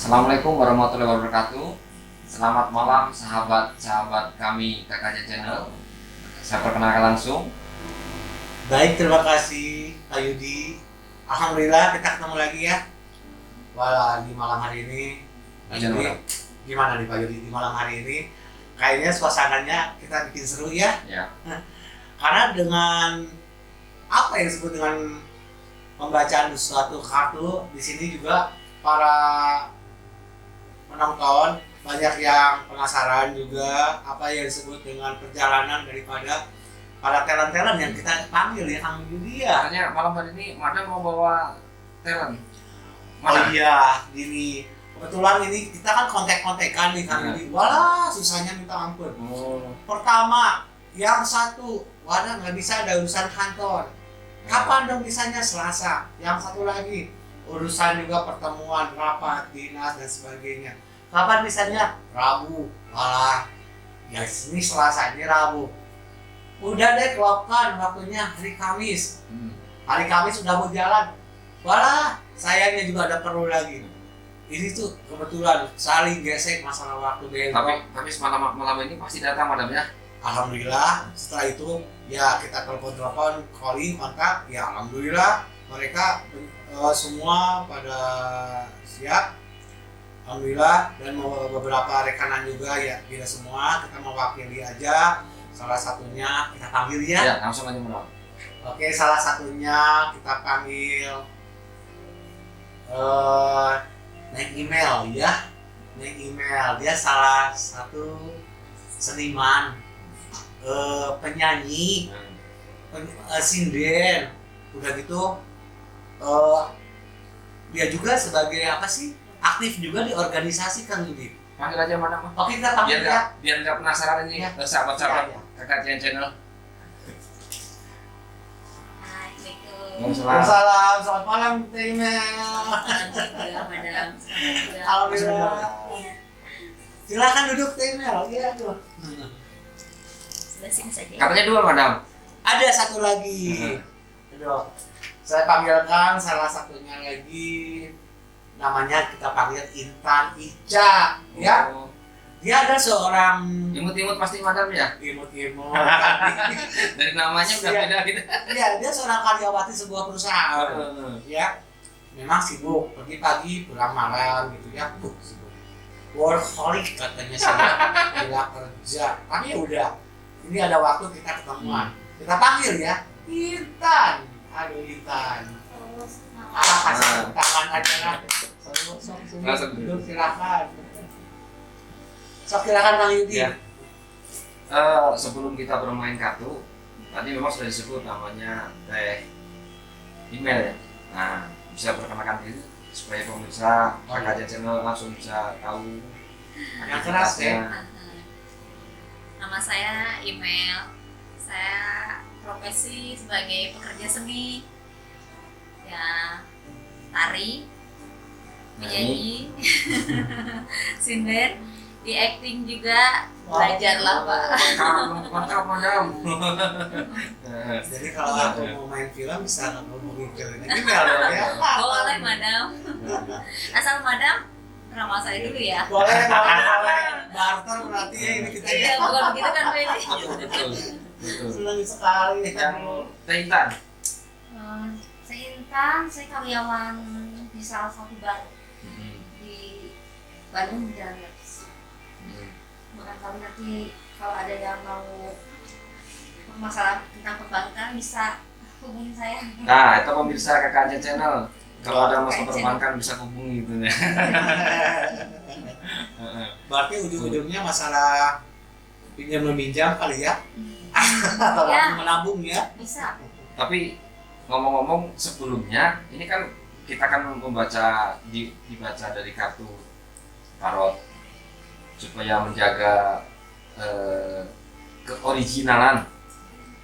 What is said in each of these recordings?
Assalamualaikum warahmatullahi wabarakatuh. Selamat malam sahabat-sahabat kami KKJ Channel. Saya perkenalkan langsung. Baik, terima kasih Pak Yudi. Alhamdulillah kita ketemu lagi ya. Wah, di malam hari ini. Jadi, gimana nih Pak Yudi di malam hari ini? Kayaknya suasananya kita bikin seru ya. ya. Karena dengan apa yang disebut dengan pembacaan suatu kartu, di sini juga para penonton banyak yang penasaran juga apa yang disebut dengan perjalanan daripada para talent-talent yang kita panggil ya Kang Yudi ya. Katanya malam hari ini Madam mau bawa talent. Oh iya, gini. Kebetulan ini kita kan kontek-kontekan nih Kang Yudi. Walah, susahnya minta ampun. Pertama, yang satu, wadah nggak bisa ada urusan kantor. Kapan dong bisanya? Selasa. Yang satu lagi, urusan juga pertemuan, rapat, dinas dan sebagainya. Kapan bisanya? Rabu. Walah, ya ini Selasa, ini Rabu. Udah deh, kelopkan waktunya hari Kamis. Hari Kamis sudah mau jalan. Walah, sayangnya juga ada perlu lagi. Ini tuh kebetulan saling gesek masalah waktu deh. Tapi malam ini pasti datang Madam ya. Alhamdulillah, setelah itu ya kita telepon calling kontak, ya alhamdulillah mereka semua pada siap. Alhamdulillah, dan beberapa rekanan juga ya, tidak semua, kita mewakili aja. Salah satunya kita panggil ya. Ya, langsung aja Madam. Oke, salah satunya kita panggil Neng Email ya. Neng Email, dia salah satu seniman, penyanyi, sinden. Udah gitu dia juga sebagai apa sih, aktif juga di organisasi Kang Yudi. Panggil aja Madam. Oke, kita panggil ya. Biar nggak penasaran ini Ya. sahabat-sahabat Ya. KKJ Channel. Waalaikumsalam, selamat malam Teh Email. Madam. Alhamdulillah. Silakan duduk Teh Email. Iya tuh. Sebelah sini saja. Katanya dua Madam. Ada satu lagi. Aduh. Saya panggilkan salah satunya lagi, namanya kita panggil Intan Ica, ya. Oh. Dia ada seorang Imut-imut pasti Madam ya. imut-imut. Dari namanya udah Iya. beda gitu. Iya, dia seorang karyawati sebuah perusahaan. Ya, memang sibuk, pergi pagi pulang malam gitu ya. Sibuk. Workaholic katanya sih, gila kerja. Tapi ya udah, ini ada waktu kita ketemuan. Kita panggil ya, Intan. Aduh Intan. Kasih tangan aja lah. Langsung Duduk silakan. Sok silakan Kang Yudi. Ya. Sebelum kita bermain kartu, tadi memang sudah disebut namanya Teh Email ya. Nah, bisa perkenalkan diri supaya pemirsa KKJ Channel langsung bisa tahu Yang keras ya. Nama saya Email. Saya profesi sebagai pekerja seni. Ya, tari, menyanyi, sinden, di acting juga. Belajar lah Pak. Mantap Madam. Jadi kalau aku mau main film bisa ngomongin film ini kalau ya. Boleh Madam. Asal Madam nama saya dulu ya. Boleh. Barter berarti ya ini kita Iya, ya. bukan begitu kan Feli? Betul. Senang sekali. Yang Teh Intan. Saya Intan, saya karyawan di salah satu bank di Bandung di Jalan Gatis. Barangkali nanti kalau ada yang mau masalah tentang perbankan bisa hubungi saya. Nah, itu pemirsa KKJ Channel. Kalau ada masalah perbankan bisa hubungi gitu ya. Berarti ujung-ujungnya masalah pinjam meminjam kali ya. Atau Ya. menabung ya. Bisa. Tapi ngomong-ngomong sebelumnya, ini kan kita kan dibaca dari kartu tarot supaya menjaga keoriginalan.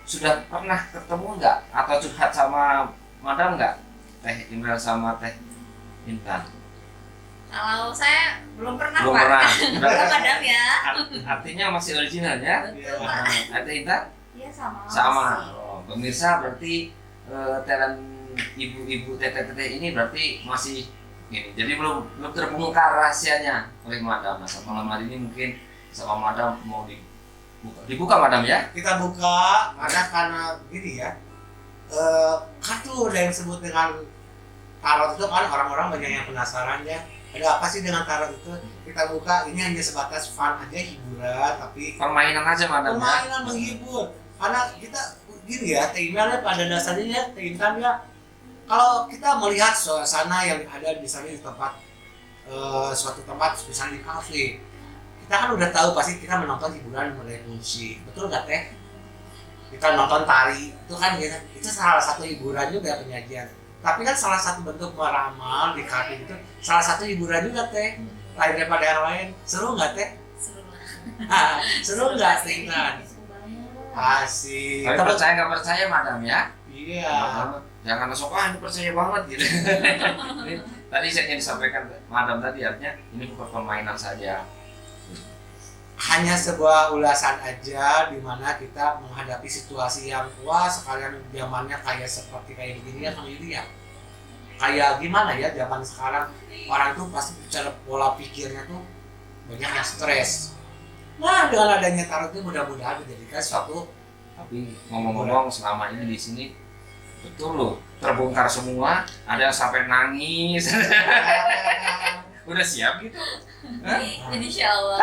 Sudah pernah ketemu nggak atau curhat sama Madam nggak? Teh Email sama Teh Intan? Kalau saya belum pernah Belum Pak. pernah. Belum Madam ya. Artinya masih original ya? Betul Pak. Teh Intan? Iya sama. Sama. Oh, pemirsa berarti talent ibu-ibu teteh-teteh ini berarti masih Gini, jadi belum terbongkar rahasianya oleh Madam. Nah, malam hari ini mungkin sama Madam mau dibuka Madam ya. Kita buka karena gini ya, kartu ada yang disebut dengan tarot itu kan orang-orang banyak yang penasaran ya, ada apa sih dengan tarot itu. Kita buka, ini hanya sebatas fun aja, hiburan, tapi Permainan aja Madam ya. permainan menghibur. Karena kita gini ya, emailnya pada dasarnya ya, Intan ya, kalau kita melihat suasana yang ada di sana di tempat suatu tempat, misalnya di kafe, kita kan udah tahu pasti kita menonton hiburan mulai musik, betul nggak teh? Kita nonton tari, itu kan gitu, itu salah satu hiburan juga, penyajian. Tapi kan salah satu bentuk meramal di kartu itu salah satu hiburan juga teh, lain daripada yang lain. Seru nggak teh? Seru lah. Seru nggak teh Intan? Seru banget. Asik. Tapi percaya nggak percaya Madam ya. Iya. Jangan langsung ini percaya banget gitu. Ini tadi saya ingin disampaikan Madam tadi, artinya ini bukan permainan saja. Hanya sebuah ulasan aja di mana kita menghadapi situasi yang wah sekalian zamannya kayak seperti kayak begini ya Kang Yudi ya. Kayak gimana ya zaman sekarang, orang tuh pasti bicara pola pikirnya tuh banyak yang stres. Nah dengan adanya tarot itu mudah-mudahan menjadikan suatu Tapi ngomong-ngomong selama ini di sini betul loh terbongkar semua, ada yang sampai nangis. Udah siap gitu. Insya Allah.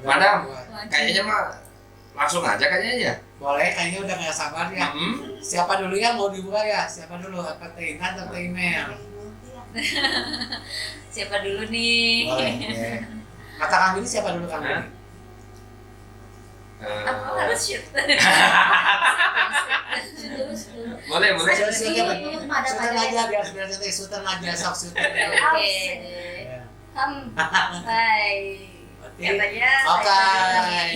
Madam, kayaknya mah langsung aja kayaknya ya. boleh, kayaknya udah gak sabar ya. Siapa dulu yang mau dibuka ya? Siapa dulu? Apa Teh Intan atau Teh Email? Siapa dulu nih? Boleh ya. Kata Kang Billy siapa dulu Kang Billy? Aku harus shoot. Boleh. Sultan aja biar nanti Sultan aja sok Sultan. Oke. Bye. Siapanya? Oke,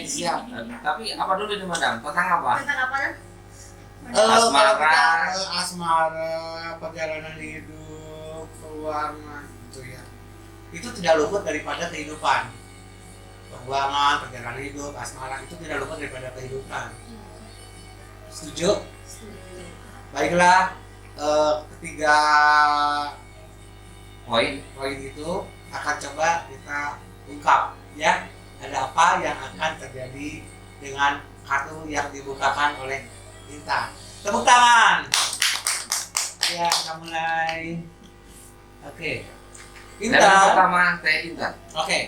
siap. Tapi apa dulu nih Madam? Tentang apa? Tentang apa? Asmara. Asmara, perjalanan hidup, keuangan itu ya. Itu tidak luput daripada kehidupan. Keuangan, perjalanan hidup, asmara itu tidak luput daripada kehidupan. Setuju? Baiklah, ketiga poin itu akan coba kita ungkap ya. Ada apa yang akan terjadi dengan kartu yang dibukakan oleh Intan. Tepuk tangan. Ya, kita mulai. Oke. Dan yang Intan. pertama Teh Intan. Oke.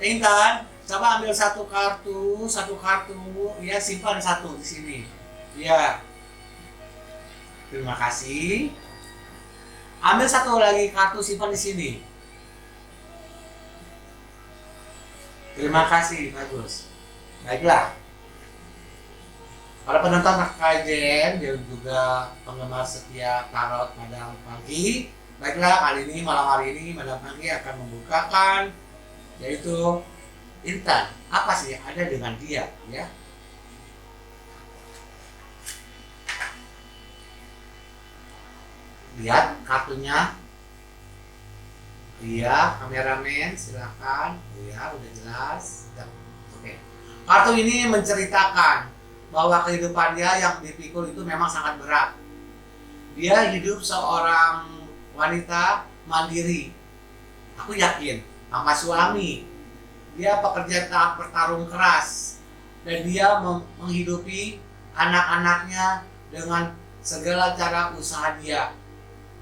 Intan, coba ambil satu kartu ya, simpan satu di sini. Ya. Terima kasih. Ambil satu lagi kartu, simpan di sini. Terima kasih, bagus. Baiklah. Para penonton KKJN dan juga penggemar setia tarot Madam Pangki, baiklah kali ini malam hari ini Madam Pangki akan membukakan yaitu Intan. Apa sih yang ada dengan dia ya? Lihat kartunya. Iya, kameramen silakan. Iya, udah jelas. Oke. Kartu ini menceritakan bahwa kehidupan dia yang dipikul itu memang sangat berat. Dia hidup seorang wanita mandiri. Aku yakin, tanpa suami. Dia pekerja bertarung keras dan dia menghidupi anak-anaknya dengan segala cara usaha dia.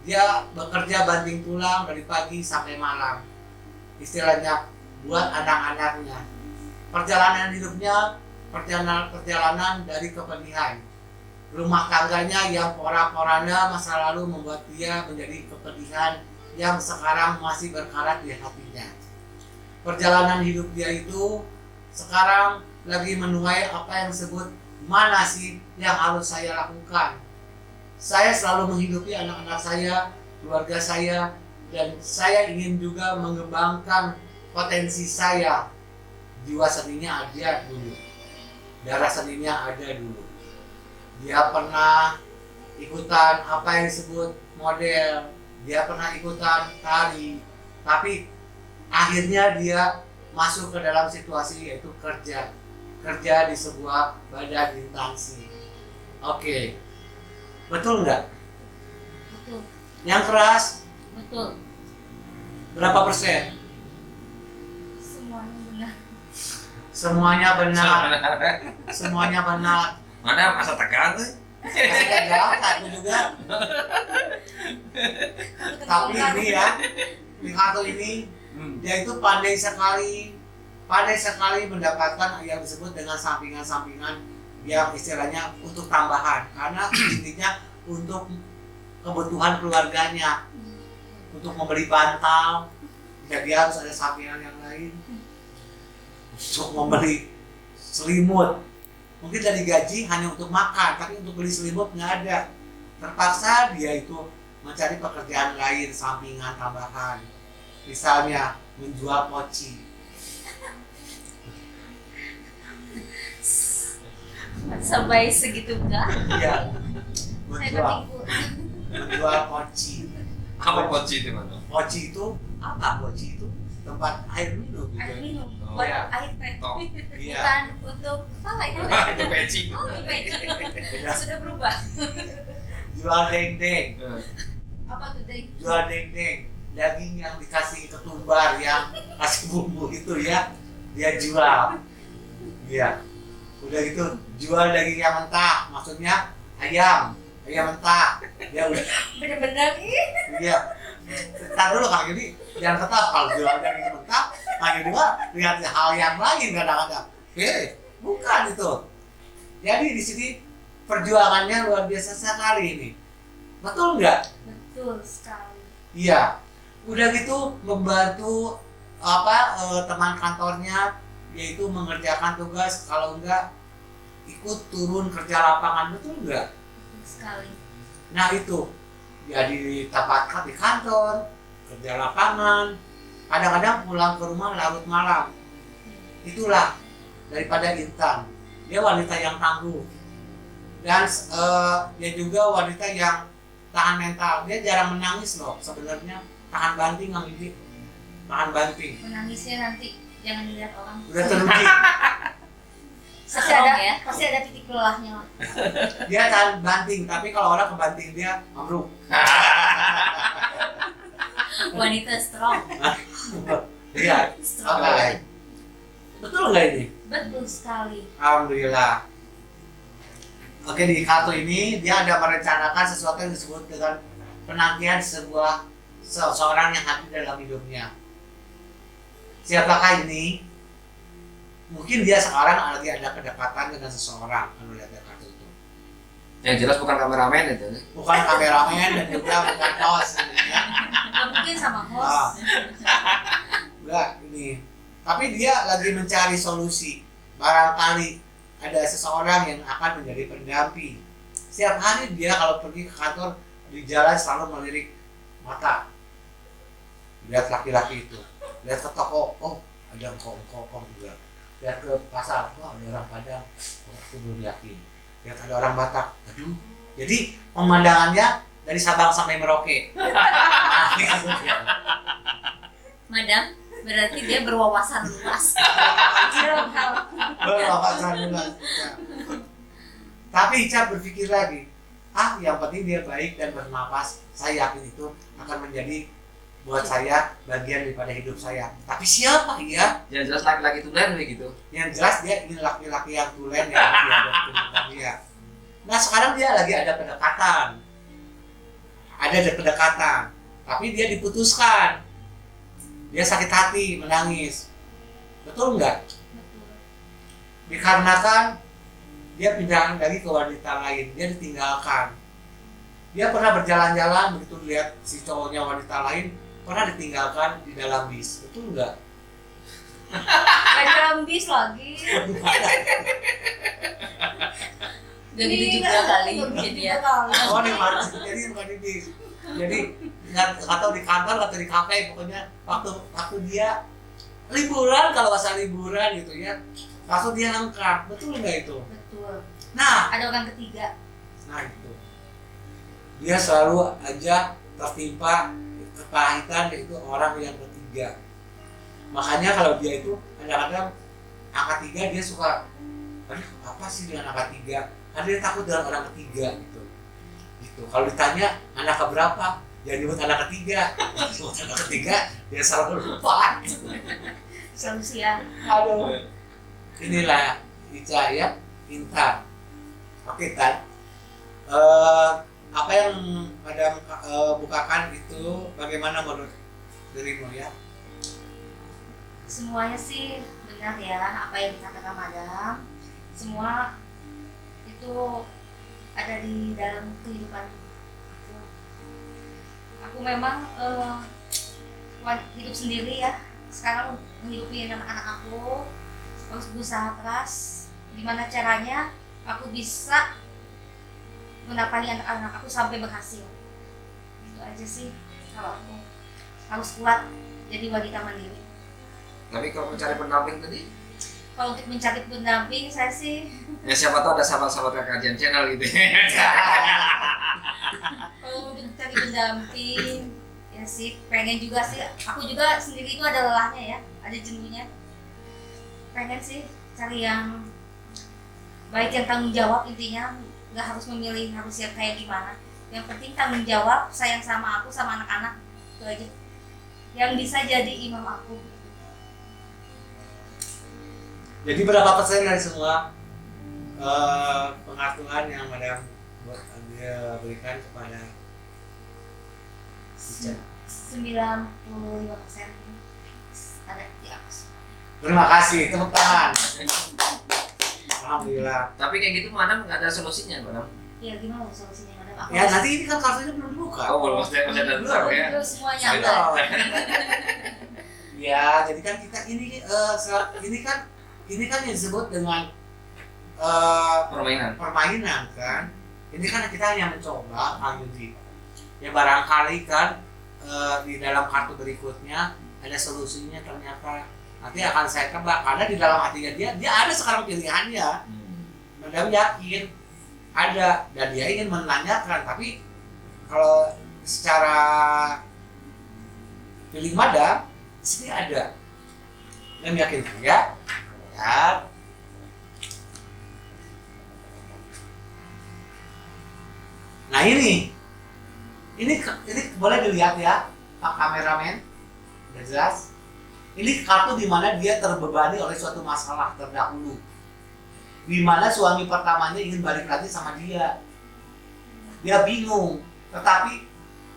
Dia bekerja banting tulang dari pagi sampai malam. Istilahnya buat anak-anaknya. Perjalanan hidupnya perjalanan dari kepedihan. Rumah tangganya yang porak-poranda masa lalu membuat dia menjadi kepedihan yang sekarang masih berkarat di hatinya. Perjalanan hidup dia itu sekarang lagi menuai apa yang disebut mana sih yang harus saya lakukan. Saya selalu menghidupi anak-anak saya, keluarga saya, dan saya ingin juga mengembangkan potensi saya. Jiwa seninya ada dulu, darah seninya ada dulu. Dia pernah ikutan apa yang disebut model, dia pernah ikutan tari, tapi akhirnya dia masuk ke dalam situasi yaitu kerja di sebuah badan instansi. Oke. Betul nggak? Betul. Yang keras Betul. berapa persen? Semuanya benar. Semuanya benar. Semuanya benar. Mana masa tegang tuh? Ada aku juga. Tapi ini ya, di kartu ini dia itu pandai sekali mendapatkan yang disebut dengan sampingan-sampingan yang istilahnya untuk tambahan, karena intinya untuk kebutuhan keluarganya, untuk membeli bantal, jadi harus ada sampingan yang lain, untuk membeli selimut. Mungkin dari gaji hanya untuk makan, tapi untuk beli selimut nggak ada. Terpaksa dia itu mencari pekerjaan lain, sampingan tambahan. Misalnya menjual poci. Sampai segitu enggak? Iya, Saya menjual, ketipu. menjual poci. Apa poci itu mana? Poci itu apa? Poci itu tempat air minum Air gitu. minum. Oh, Buat iya. air teh. Tok. Iya. Bukan untuk apa itu? Itu peci. Oh, peci. Sudah berubah. Jual dendeng, Apa tuh, Deng? jual dendeng, daging yang dikasih ketumbar yang kasih bumbu itu ya, dia jual. Iya. Udah gitu jual daging yang mentah, maksudnya ayam mentah. Ya udah. Bener-bener ih. Iya. Ntar dulu Kang Yudi, jangan tetap kalau jual daging mentah, Kang Yudi mah lihat hal yang lain kadang-kadang. Bukan itu. Jadi di sini perjuangannya luar biasa sekali ini. Betul nggak? Betul sekali. Iya. Udah gitu membantu teman kantornya, yaitu mengerjakan tugas, kalau enggak ikut turun kerja lapangan, betul nggak? Betul sekali. Nah itu, ya ditempatkan di kantor, kerja lapangan, kadang-kadang pulang ke rumah larut malam. Itulah daripada Intan, dia wanita yang tangguh, dan dia juga wanita yang tahan mental. Dia jarang menangis loh sebenarnya, tahan banting Kang Yudi, tahan banting. Menangisnya nanti jangan dilihat orang. Udah teruji, Pasti ada, ya. pasti ada titik lelahnya. dia tahan banting, tapi kalau orang kebanting dia ambruk. Wanita strong. Iya, Strong. oke. Betul nggak ini? Betul sekali. Alhamdulillah. Oke, di kartu ini dia ada merencanakan sesuatu yang disebut dengan penantian seseorang yang hadir dalam hidupnya. Siapakah ini? Mungkin dia sekarang lagi ada kedekatan dengan seseorang kalau lihat dari kartu itu. Yang jelas bukan kameramen itu. Bukan kameramen dan juga bukan host. Ya. Nggak mungkin sama Ah. host. Enggak, ini. Tapi dia lagi mencari solusi. Barangkali ada seseorang yang akan menjadi pendamping. Setiap hari dia kalau pergi ke kantor, di jalan selalu melirik mata. Lihat laki-laki itu. Lihat ke toko, oh ada engkong juga. Lihat ke pasar, wah ada orang Padang, aku belum yakin. Lihat ada orang Batak, aduh. Jadi pemandangannya dari Sabang sampai Merauke. Nah, gitu ya. Madam, berarti dia berwawasan luas. Dalam hal Berwawasan luas. Tapi Ica berpikir lagi, yang penting dia baik dan bernapas. Saya yakin itu akan menjadi buat saya bagian daripada hidup saya. Tapi siapa ya? Yang jelas laki-laki tulen begitu. Yang jelas dia ingin laki-laki yang tulen yang dihadapkan dia. Nah sekarang dia lagi ada pendekatan. Ada pendekatan. Tapi dia diputuskan. Dia sakit hati, menangis. Betul nggak? betul. Dikarenakan dia pindah lagi ke wanita lain, dia ditinggalkan. Dia pernah berjalan-jalan begitu lihat si cowoknya wanita lain, pernah ditinggalkan di dalam bis. Betul nggak? Nggak dalam bis lagi. Udah gitu juga kali mungkin ya. Oh di mana? Jadi bukan di bis. Jadi nggak atau di kantor atau di kafe, pokoknya waktu dia liburan, kalau asal liburan gitu ya, langsung dia angkat. Betul nggak itu? Betul. Nah, Ada orang ketiga. itu. Dia selalu aja tertimpa kepahitan, itu orang yang ketiga. Makanya kalau dia itu kadang-kadang angka 3 dia suka, aduh apa sih dengan angka 3? Karena dia takut dengan orang ketiga gitu. Kalau ditanya anak keberapa, Jadi buat anak ketiga, buat anak ketiga dia selalu lupa. Solusi ya. Aduh, inilah Ica ya, Intan. Oke Tan, apa yang Madam bukakan itu bagaimana menurut dirimu ya? Semuanya sih benar ya, apa yang dikatakan Madam. Semua itu ada di dalam kehidupan aku. Aku memang hidup sendiri ya. Sekarang menghidupi anak-anak aku, harus berusaha keras. Gimana caranya aku bisa menapani anak-anak aku sampai berhasil. Itu aja sih, kalau aku harus kuat jadi wanita mandiri. Tapi kalau mencari pendamping tadi, Kalau untuk mencari pendamping saya sih, ya siapa tahu ada sahabat-sahabat kajian channel gitu. kalau untuk mencari pendamping ya sih pengen juga sih. Aku juga sendiri itu ada lelahnya ya, ada jenuhnya. Pengen sih cari yang baik, yang tanggung jawab. Intinya nggak harus memilih harus yang kayak gimana, yang penting tanggung jawab, sayang sama aku sama anak-anak, itu aja yang bisa jadi imam aku. Jadi berapa persen dari semua pengasuhan yang Madam dia berikan kepada Ica? 95% ada di aku. Terima kasih, tepuk tangan. Alhamdulillah. Tapi kayak gitu Madam nggak ada solusinya Madam. Ya gimana solusinya Madam? Aku Ya nanti ini kan kartunya belum dibuka. Oh belum masih ada besar ya. Belum semuanya Saya ada. tahu. Ya, jadi kan kita ini kan yang disebut dengan permainan kan. Ini kan kita hanya mencoba, Kang Yudi. Ya barangkali kan di dalam kartu berikutnya ada solusinya ternyata. Nanti akan saya tebak karena di dalam hatinya dia ada sekarang pilihannya. Madam yakin ada dan dia ingin menanyakan, tapi kalau secara feeling Madam di sini ada. Madam yakin ya? Ya. Nah ini boleh dilihat ya Pak kameramen, udah jelas. Ini kartu di mana dia terbebani oleh suatu masalah terdahulu, di mana suami pertamanya ingin balik lagi sama dia. Dia bingung, tetapi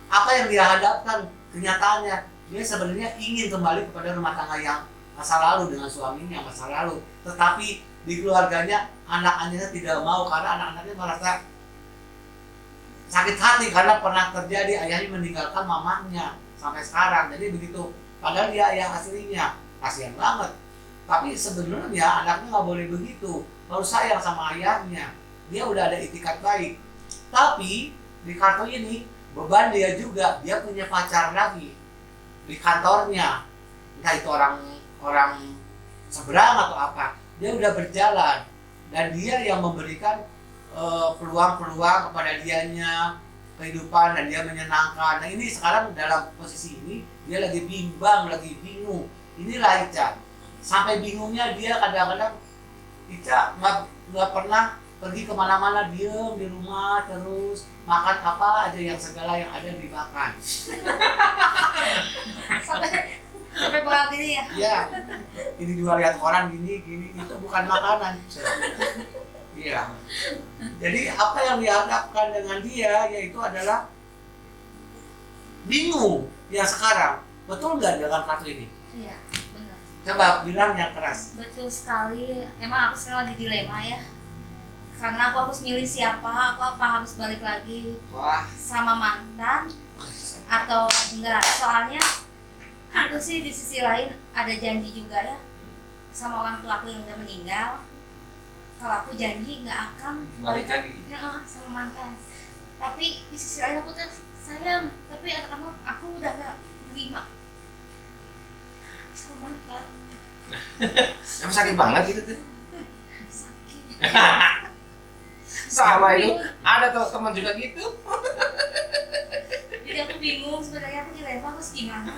apa yang dia hadapkan kenyataannya dia sebenarnya ingin kembali kepada rumah tangga yang masa lalu dengan suaminya masa lalu, tetapi di keluarganya anak-anaknya tidak mau karena anak-anaknya merasa sakit hati karena pernah terjadi ayahnya meninggalkan mamanya sampai sekarang. Jadi begitu, padahal dia ayah aslinya, kasihan banget. Tapi sebenarnya anaknya nggak boleh begitu, harus sayang sama ayahnya. Dia udah ada itikat baik. Tapi di kartu ini beban dia juga, dia punya pacar lagi di kantornya, entah itu orang seberang atau apa. Dia udah berjalan dan dia yang memberikan peluang-peluang kepada dianya kehidupan dan dia menyenangkan. Nah ini sekarang dalam posisi ini dia lagi bimbang, lagi bingung. Inilah Ica. Sampai bingungnya dia kadang-kadang Ica nggak pernah pergi kemana-mana, diem di rumah terus makan apa aja yang segala yang ada dimakan. sampai bawa gini ya. Iya. Ini juga lihat orang gini itu bukan makanan. Iya. Jadi apa yang dihadapkan dengan dia yaitu adalah bingung yang sekarang. Betul nggak dengan kartu ini? Iya, benar. Coba bilang yang keras. Betul sekali. Emang aku sekarang lagi dilema ya. Karena aku harus milih siapa, aku apa harus balik lagi Wah. sama mantan atau enggak. Soalnya aku sih di sisi lain ada janji juga ya sama orang tua aku yang udah meninggal. Kalau aku janji nggak akan Balik lagi. ya, sama mantan. Tapi di sisi lain aku tuh sayang, tapi anak-anak aku udah nggak terima sama mantan. Emang sakit banget gitu tuh. Sakit. Sama itu ada tuh teman juga gitu. Jadi aku bingung sebenarnya, aku dilema harus gimana.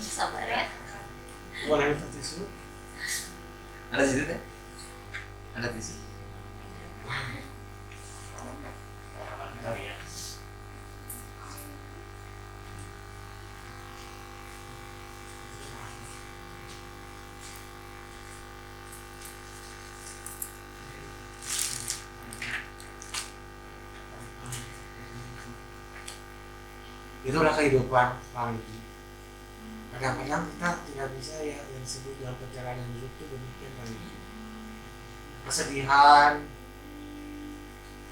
Sabar ya. Boleh minta tisu? Ada situ teh? Ada tisu. Itulah kehidupan Kang Yudi. Kadang-kadang kita tidak bisa ya yang disebut dalam perjalanan hidup itu demikian Kang Yudi. Kesedihan,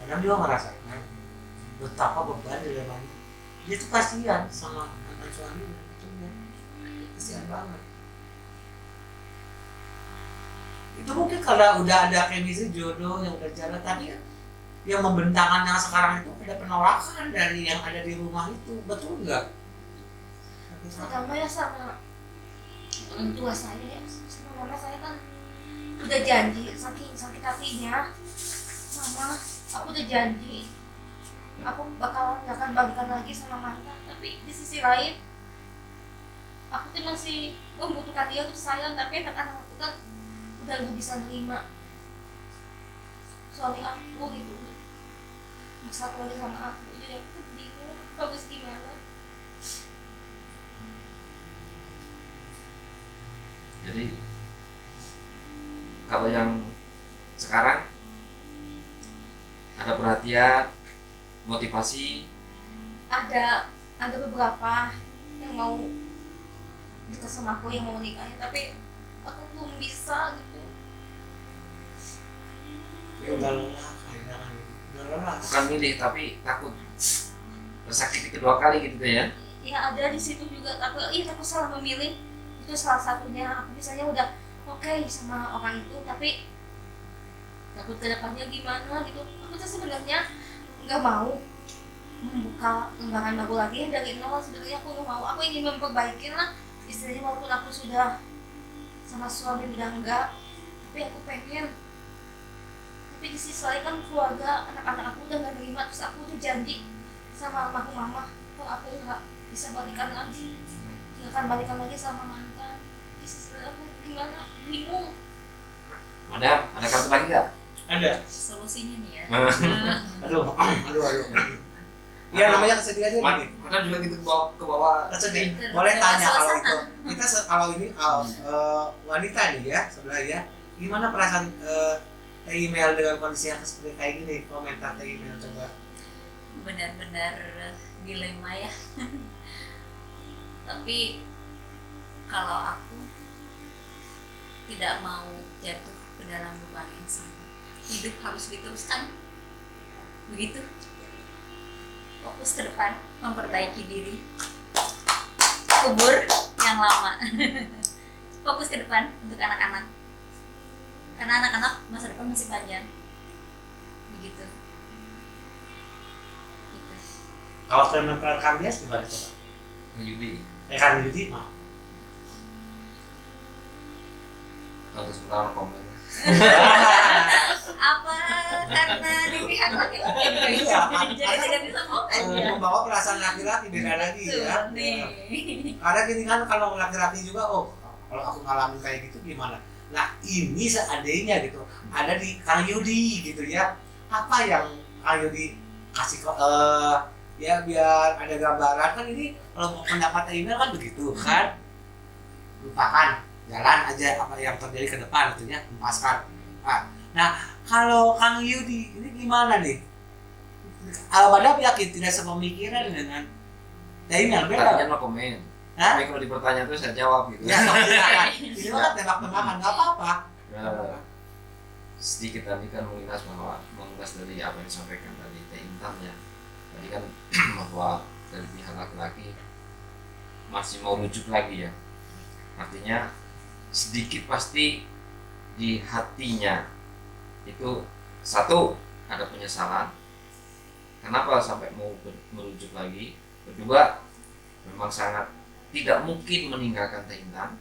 kadang juga merasakan betapa beban dilema. Dia tuh kasihan sama mantan suaminya, betulnya kasihan banget. Itu mungkin karena udah ada chemistry jodoh yang udah jalan, tapi yang membentangkan yang sekarang itu ada penolakan dari yang ada di rumah itu, betul nggak? Pertama ya sama orang tua saya ya, sama mama saya kan udah janji, saking sakit hatinya, mama aku udah janji aku bakalan gak akan balikan lagi sama mantan, tapi di sisi lain aku tuh masih membutuhkan dia untuk sayang, tapi anak-anak aku kan udah gak bisa nerima suami aku gitu, satu lagi sama aku, jadi aku tuh bingung harus gimana. Jadi kalau yang sekarang ada perhatian, motivasi, ada beberapa yang mau dekat sama aku, yang mau nikahin, tapi aku belum bisa gitu. Ya udah lelah kayaknya kan, udah lelah. bukan milih tapi takut tersakiti kedua kali gitu ya. Ya ada di situ juga, tapi aku salah memilih, itu salah satunya. Aku misalnya udah oke sama orang itu, tapi takut kedepannya gimana gitu. Aku tuh sebenarnya nggak mau membuka lembaran baru lagi dari nol. Sebenarnya aku nggak mau, aku ingin memperbaiki lah istilahnya, walaupun aku sudah sama suami udah enggak, tapi aku pengen. Tapi di sisi lain kan keluarga, anak-anak aku udah nggak terima, terus aku tuh janji sama almarhum mama kalau aku nggak bisa balikan lagi, nggak akan balikan lagi sama mantan. Di sisi lain aku gimana, bingung. Ada kartu lagi nggak? Ada. Solusinya nih ya. Aduh. Ya namanya kesedihan ini. Mana juga gitu ke bawah Kesedihan. Boleh tanya kalau itu. Kita kalau ini wanita nih ya sebelah ya. Gimana perasaan Teh Email dengan kondisi yang seperti kayak gini? Komentar Teh Email coba. Benar-benar dilema ya. Tapi kalau aku tidak mau jatuh ke dalam lubang yang sama, hidup harus diteruskan, begitu. Fokus ke depan, memperbaiki diri, kubur yang lama. Fokus ke depan untuk anak-anak, karena anak-anak masa depan masih panjang, begitu. Gitu. Kalau komentar kami gimana coba? Yudi. Kang Yudi mah. Untuk sementara komen. Apa karena di pihak laki-laki jadi tidak bisa komen ya. Membawa perasaan laki-laki beda lagi ya. Nih. Karena gini kan kalau laki-laki juga, oh kalau aku ngalamin kayak gitu gimana? Nah ini seandainya gitu ada di Kang Yudi gitu ya, apa yang Kang Yudi kasih ya biar ada gambaran kan. Ini kalau pendapat email kan begitu kan, lupakan, jalan aja apa yang terjadi ke depan tentunya, lepaskan. Nah kalau Kang Yudi ini gimana nih? Padahal yakin tidak sepemikiran dengan email beda. Pertanyaan mah komen. Hah? Tapi kalau dipertanyaan itu saya jawab gitu. Ya, silakan. Ini mah tembak-tembakan, nggak apa-apa. Sedikit tadi kan mengulas dari apa yang disampaikan tadi Teh Intan ya. Tadi kan bahwa dari pihak laki-laki masih mau rujuk lagi ya. Artinya sedikit pasti di hatinya itu satu ada penyesalan. Kenapa sampai mau merujuk lagi? Kedua, memang sangat tidak mungkin meninggalkan Teh Intan.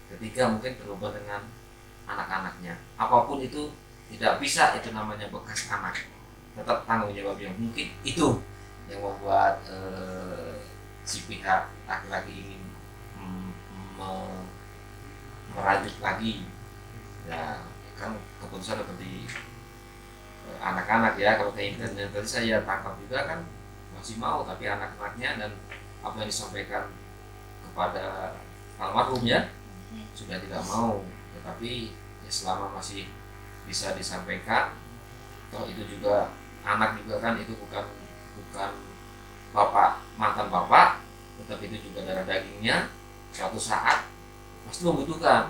Ketiga, mungkin berubah dengan anak-anaknya. Apapun itu tidak bisa, itu namanya bekas anak. Tetap tanggung jawab yang mungkin itu yang membuat si pihak laki-laki ingin merajuk lagi. Ya kan keputusan seperti anak-anak ya. Kalau Teh Intan yang tadi saya tangkap juga kan masih mau, tapi anak-anaknya dan apa yang disampaikan kepada almarhum ya sudah tidak mau. Tetapi ya selama masih bisa disampaikan, toh itu juga anak juga kan itu bukan bapak, mantan bapak, tetapi itu juga darah dagingnya, suatu saat pasti membutuhkan.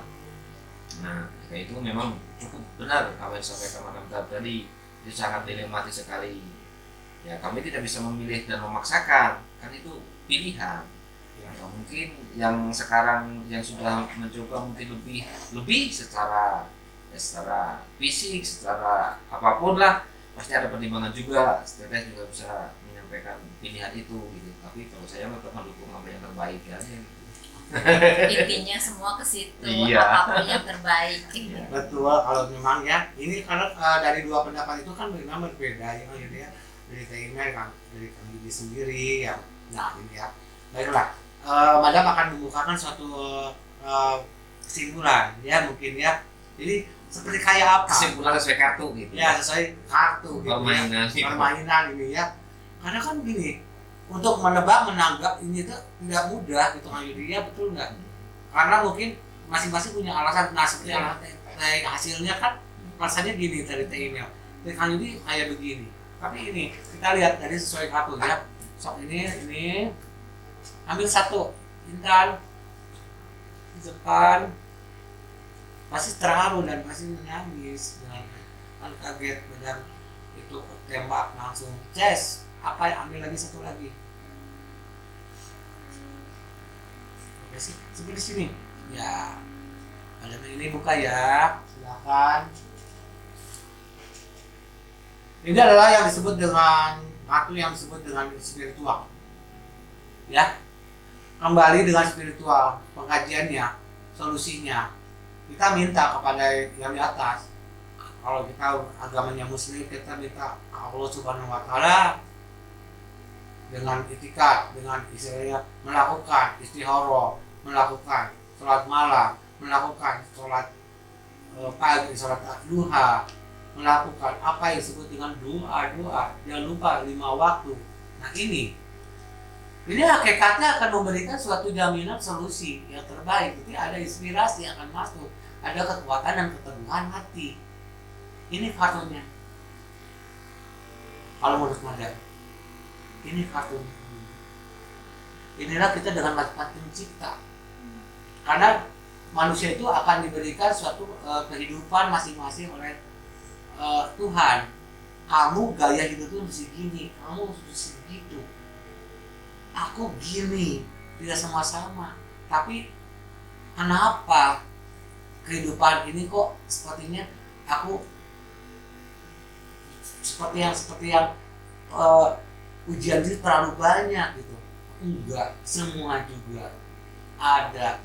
Nah, kayak itu memang cukup benar apa yang disampaikan Madam tadi, itu sangat dilematis sekali. Ya, kami tidak bisa memilih dan memaksakan, kan itu pilihan. Atau mungkin yang sekarang yang sudah mencoba mungkin lebih secara fisik, secara apapun lah, pasti ada pertimbangan juga. Teteh juga bisa menyampaikan pilihan itu gitu. Tapi kalau saya tetap mendukung apa yang terbaik aja gitu. Intinya semua ke situ, Iya. apapun yang terbaik. Betul, kalau memang ya ini karena dari dua pendapat itu kan memang berbeda ya gitu ya, dari Teh Imel kan, dari Kang Yudi sendiri ya. Nah ini ya, baiklah, Madam akan membukakan suatu kesimpulan ya mungkin ya. Jadi seperti kayak apa? Kesimpulan sesuai kartu gitu. Ya sesuai kartu gitu Permainan. ya. Permainan ini ya. Karena kan gini, untuk menanggap ini tuh tidak mudah gitu Kang Yudi ya, betul nggak? Karena mungkin masing-masing punya alasan. Nah seperti hasilnya kan rasanya gini dari Teh Imel, dari Kang Yudi kayak begini. Tapi ini kita lihat dari sesuai kartu ya. Sok ini ambil satu, Intan di depan pasti terharu dan pasti menangis dengan kan kaget dan itu tembak langsung ces apa yang ambil lagi satu lagi. Oke sih seperti sini ya. Ada ini buka ya, silakan. Ini adalah yang disebut dengan kartu yang disebut dengan spiritual ya. Kembali dengan spiritual pengkajiannya, solusinya kita minta kepada yang di atas. Kalau kita agamanya muslim, kita minta Allah Subhanahu wa taala dengan itikad, dengan istilahnya melakukan istikharah, melakukan sholat malam, melakukan sholat pagi, sholat duha, melakukan apa yang disebut dengan doa. Jangan lupa 5 waktu. Nah ini hakikatnya akan memberikan suatu jaminan solusi yang terbaik. Jadi ada inspirasi yang akan masuk, ada kekuatan dan keteguhan hati. Ini kartunya. Kalau menurut Madam, ini kartunya. Inilah kita dengan mati pencipta. Karena manusia itu akan diberikan suatu kehidupan masing-masing oleh Tuhan. Kamu gaya hidup itu mesti gini, kamu mesti begitu. Aku gini, tidak sama-sama. Tapi kenapa kehidupan ini kok sepertinya aku seperti yang ujian itu terlalu banyak gitu. Enggak, semua juga ada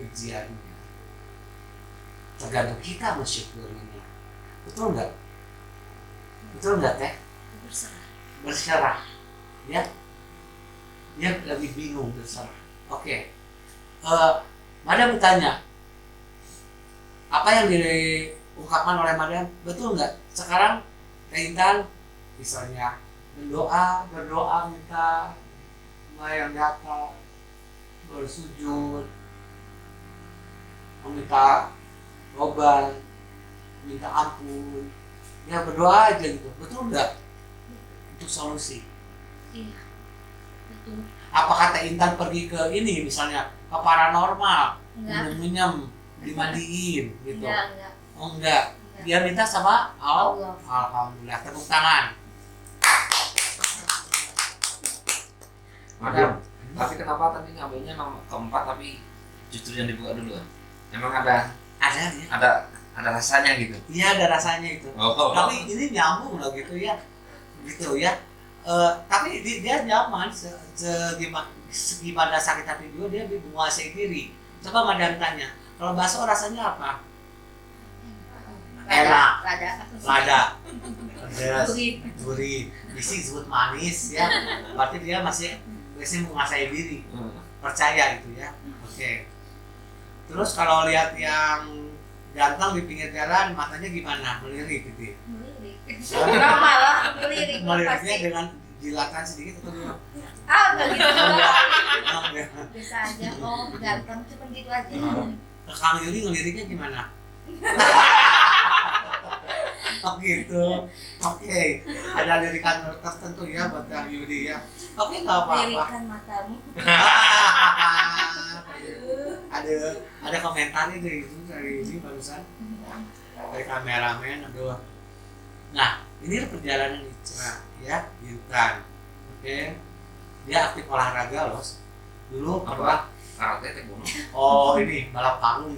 ujiannya. Tergantung kita mensyukurinya. Betul nggak? Betul nggak Teh? Berserah. Ya. Dia lagi bingung berserah. Oke. Madam bertanya, apa yang diungkapkan oleh Madam betul nggak? Sekarang Teh Intan misalnya berdoa minta yang nyata, bersujud, meminta obat, minta ampun, ya berdoa aja gitu, betul nggak? Untuk solusi. Iya, betul. Apa kata Intan pergi ke ini misalnya ke paranormal, Enggak. minum dimandiin gitu? Enggak. Oh enggak. Dia minta sama Allah. Alhamdulillah, tepuk tangan. Madam, tapi kenapa tadi ngambilnya nomor keempat tapi justru yang dibuka dulu? Emang ada rasanya gitu? Iya ada rasanya itu. Oh. Tapi ini nyambung loh gitu ya. Tapi dia nyaman segimana sakit hati juga dia menguasai diri. Coba Madam tanya, kalau bakso rasanya apa? Enak. Lada. Gurih. Bisi disebut manis ya. Berarti dia masih menguasai diri. Percaya gitu ya. Oke. Terus kalau lihat yang ganteng di pinggir jalan matanya gimana? Melirik gitu. Malah melirik Meliriknya pasti. dengan jilatan sedikit atau gimana? Enggak gitu. Enggak. Bisa aja. Oh, ganteng cuma gitu aja. Kang Yuli ngeliriknya gimana? Oh gitu. Oke. Ada lirikan tertentu ya buat Kang Yudi ya. Oke, nggak apa-apa. Lirikan matamu. ada komentarnya dari itu dari ini barusan dari kameramen. Aduh. Nah, ini perjalanan Ica ya, Intan. Oke. Dia aktif olahraga loh. Dulu pernah karate taekwondo. oh ini balap karung.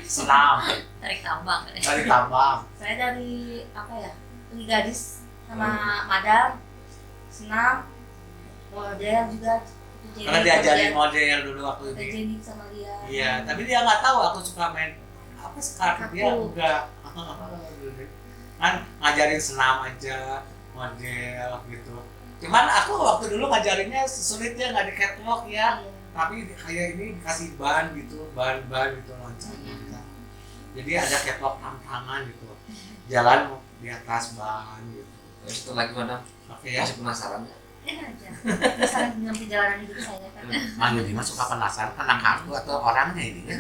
Senam, Tarik tambang. dari tambang. Saya dari apa ya? Pergi gadis sama madam, senam, model juga. Karena diajarin model dulu waktu ini. Jenik sama dia. Iya, tapi dia nggak tahu aku suka main apa sekarang dia Aku. enggak. Kan ngajarin senam aja, model gitu. Cuman aku waktu dulu ngajarinnya sulitnya nggak di catwalk ya. Iya. Tapi kayak ini dikasih ban gitu, ban gitu loncat. Jadi ada catwalk tantangan gitu, jalan di atas ban gitu. Terus itu lagi mana? Oke ya. Masih penasaran? Enak aja. Penasaran dengan perjalanan hidup saya kan. Mang Yudi mah suka penasaran tentang aku atau orangnya ini kan?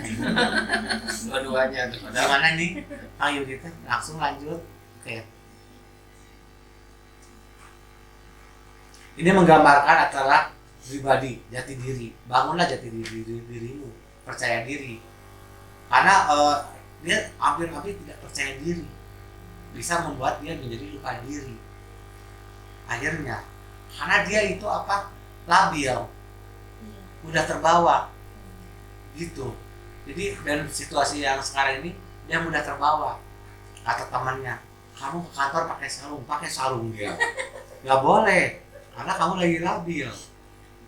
Dua-duanya tuh. Gimana nih, Mang Yudi teh langsung lanjut. Oke. Ini menggambarkan adalah pribadi, jati diri. Bangunlah jati dirimu, percaya diri. Karena dia hampir-hampir tidak percaya diri, bisa membuat dia menjadi lupa diri. Akhirnya, karena dia itu apa? Labil, Iya. mudah terbawa, gitu. Jadi dan situasi yang sekarang ini dia mudah terbawa. Kata temannya, kamu ke kantor pakai sarung dia. Nggak boleh, karena kamu lagi labil.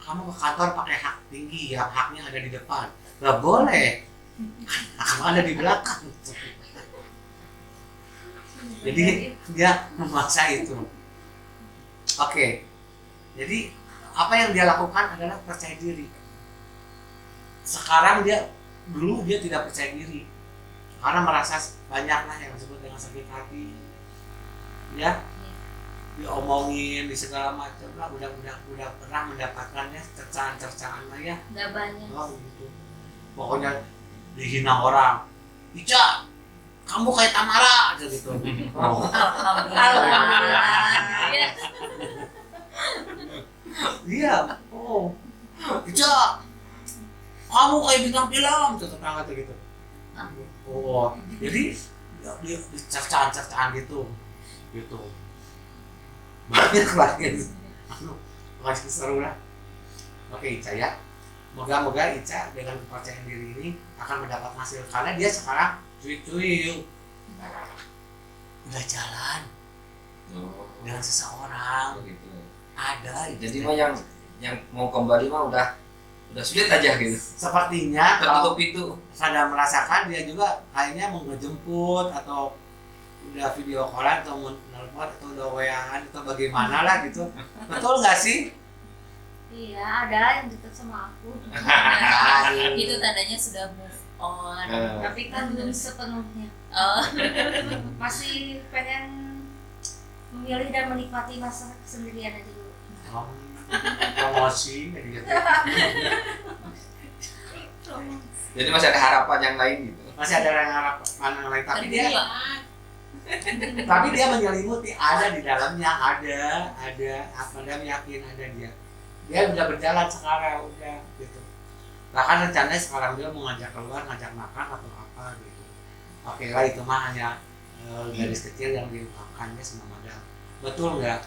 Kamu ke kantor pakai hak tinggi, yang haknya ada di depan. Nggak boleh, kamu ada di belakang. Jadi dia memaksa itu. Oke, jadi apa yang dia lakukan adalah percaya diri. Sekarang dulu dia tidak percaya diri karena merasa banyaklah yang disebut dengan sakit hati, ya, diomongin di segala macam lah, udah pernah mendapatkannya cercaan lah ya. Nggak banyak. Oh, gitu. Pokoknya dihina orang, Ica, kamu kayak Tamara aja gitu. Oh. Alhamdulillah. Iya. Iya, oh, Ica, kamu kayak bintang film, tetangga tuh gitu. Oh, jadi dia cercaan gitu, banyak lagi. Masih seru lah. Oke Ica ya, moga-moga Ica dengan kepercayaan diri ini akan mendapat hasil karena dia sekarang cuy udah jalan dengan seseorang. Begitu. Ada. Jadi mah yang mau kembali mah udah sulit aja gitu. Sepertinya kalau Tertutup itu. sadar merasakan dia juga kayaknya mau ngejemput atau udah video callan atau mau nelpon atau udah WA-an atau bagaimana lah gitu. Betul nggak sih? Iya, ada yang deket sama aku. Itu tandanya sudah move on. Tapi kan belum sepenuhnya. Oh. Masih pengen memilih dan menikmati masa kesendirian aja dulu. Oh, promosi kayak gitu. Jadi masih ada harapan yang lain gitu. Masih ada harapan yang lain Kedua. tapi dia menyelimuti, ada di dalamnya, ada apa dia yakin ada dia udah berjalan sekarang udah gitu. Bahkan rencananya sekarang dia mau ngajak keluar, ngajak makan atau apa gitu. Oke lah, itu mah hanya garis kecil yang diungkapkannya sama Madam. Betul nggak?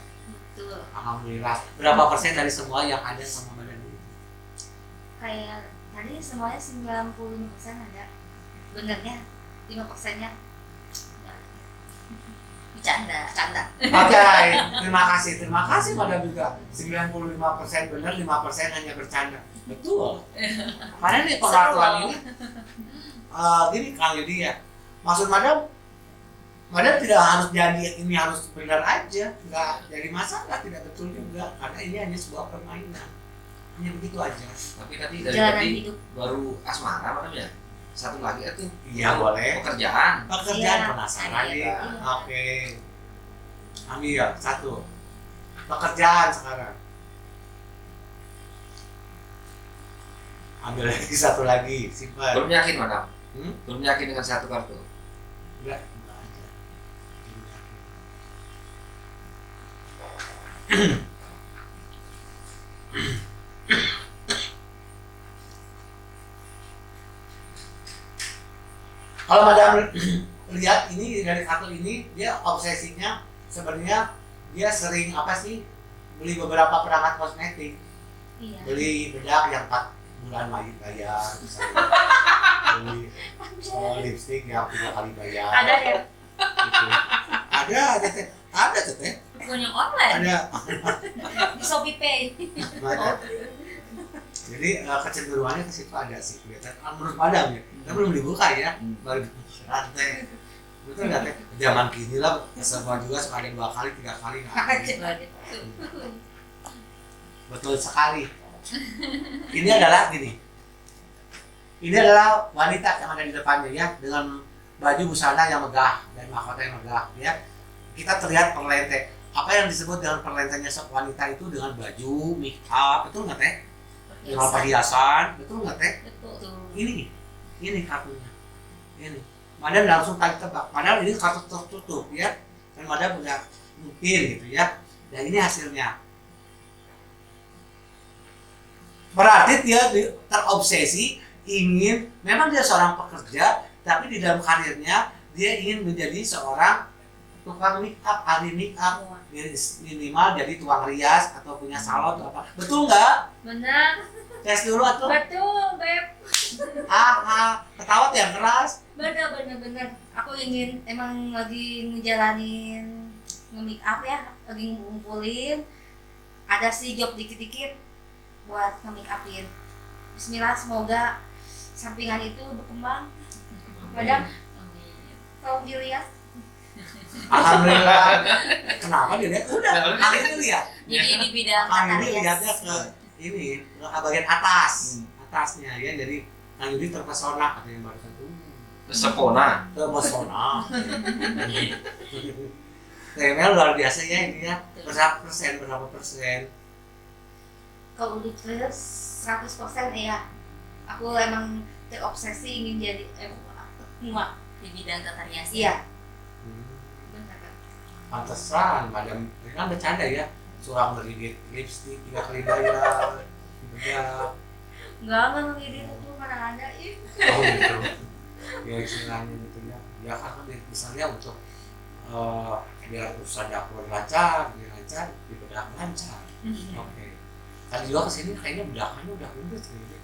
Betul. Alhamdulillah. Berapa persen dari semua yang ada sama Madam itu? Kayak tadi semuanya 95% ada. Benernya 5%-nya Bercanda. Oke, terima kasih Madam juga. 95% benar, 5% hanya bercanda. Betul. Karena ini pengaturan ini gini Kang Yudi ya. Maksud Madam tidak harus jadi ini harus benar aja, nggak jadi masalah, tidak betul juga. Karena ini hanya sebuah permainan. Hanya begitu aja. Tapi tadi dari Jalanan tadi hidup. baru asmara Madam ya. Satu lagi itu Iya boleh. pekerjaan. Pekerjaan Iya, penasaran nih. iya. Oke. Ambil satu. Pekerjaan sekarang. Ambil lagi satu lagi, simpan. Belum yakin Madam. Belum yakin dengan satu kartu. Enggak aja. Kalau Madam lihat ini dari kartu ini, dia obsesinya sebenarnya dia sering apa sih, beli beberapa perangkat kosmetik, Iya. beli bedak yang 4 bulan lagi bayar, misalnya. Beli lipstick yang 3 kali bayar. Ada ya? Gitu. Ada teh, Punya online ada. di Shopee Pay. Ada. Jadi kecenderungannya ke situ ada sih kelihatan. Menurut Madam ya, kita belum dibuka ya, baru rantai. Betul nggak teh? Zaman kini lah semua juga suka ada 2 kali, 3 kali nggak ada. Betul sekali. Ini adalah gini. Ini adalah wanita yang ada di depannya ya, dengan baju busana yang megah dan mahkota yang megah ya. Kita terlihat perlente. Apa yang disebut dengan perlentenya seorang wanita itu dengan baju, make up, betul nggak teh? Dengan perhiasan, betul nggak teh? Betul. Ini kartunya. Ini. Madam langsung tadi tebak. Padahal ini kartu tertutup ya. Dan Madam udah mungkin gitu ya. Dan ini hasilnya. Berarti dia terobsesi ingin, memang dia seorang pekerja, tapi di dalam karirnya dia ingin menjadi seorang tukang make up, ahli make up, minimal jadi tukang rias atau punya salon atau apa. Betul nggak? Benar. Tes dulu atau? Betul, Beb. Ketawa tuh yang keras. Benar. Aku ingin emang lagi ngejalanin nge-make up ya, lagi ngumpulin. Ada sih job dikit-dikit buat nge-make upin. Bismillah, semoga sampingan itu berkembang. Madam, tolong dilihat. Alhamdulillah. Kenapa dilihat? Udah, kali ini lihat. Jadi di bidang Kali tata ini rias. lihatnya ke ini, ke bagian atas. Atasnya ya, jadi Kang Yudi terpesona katanya barusan tuh. Sepona. Terpesona. Temel luar biasa ya ini ya. Berapa persen? Kalau udah terus 100% ya. Aku emang terobsesi ingin jadi muak Di bidang tata rias. Iya. Benar kan? Pantesan, Madam kan bercanda ya. Suka ngegigit lipstick 3 kali bayar. Bedak. Enggak ngedit itu mana ada ih. Oh gitu. Ya istilahnya gitu ya. Ya karena misalnya untuk biar urusan dapur lancar, di bedak lancar. Oke. Tadi juga kesini kayaknya bedakannya udah lulus gitu.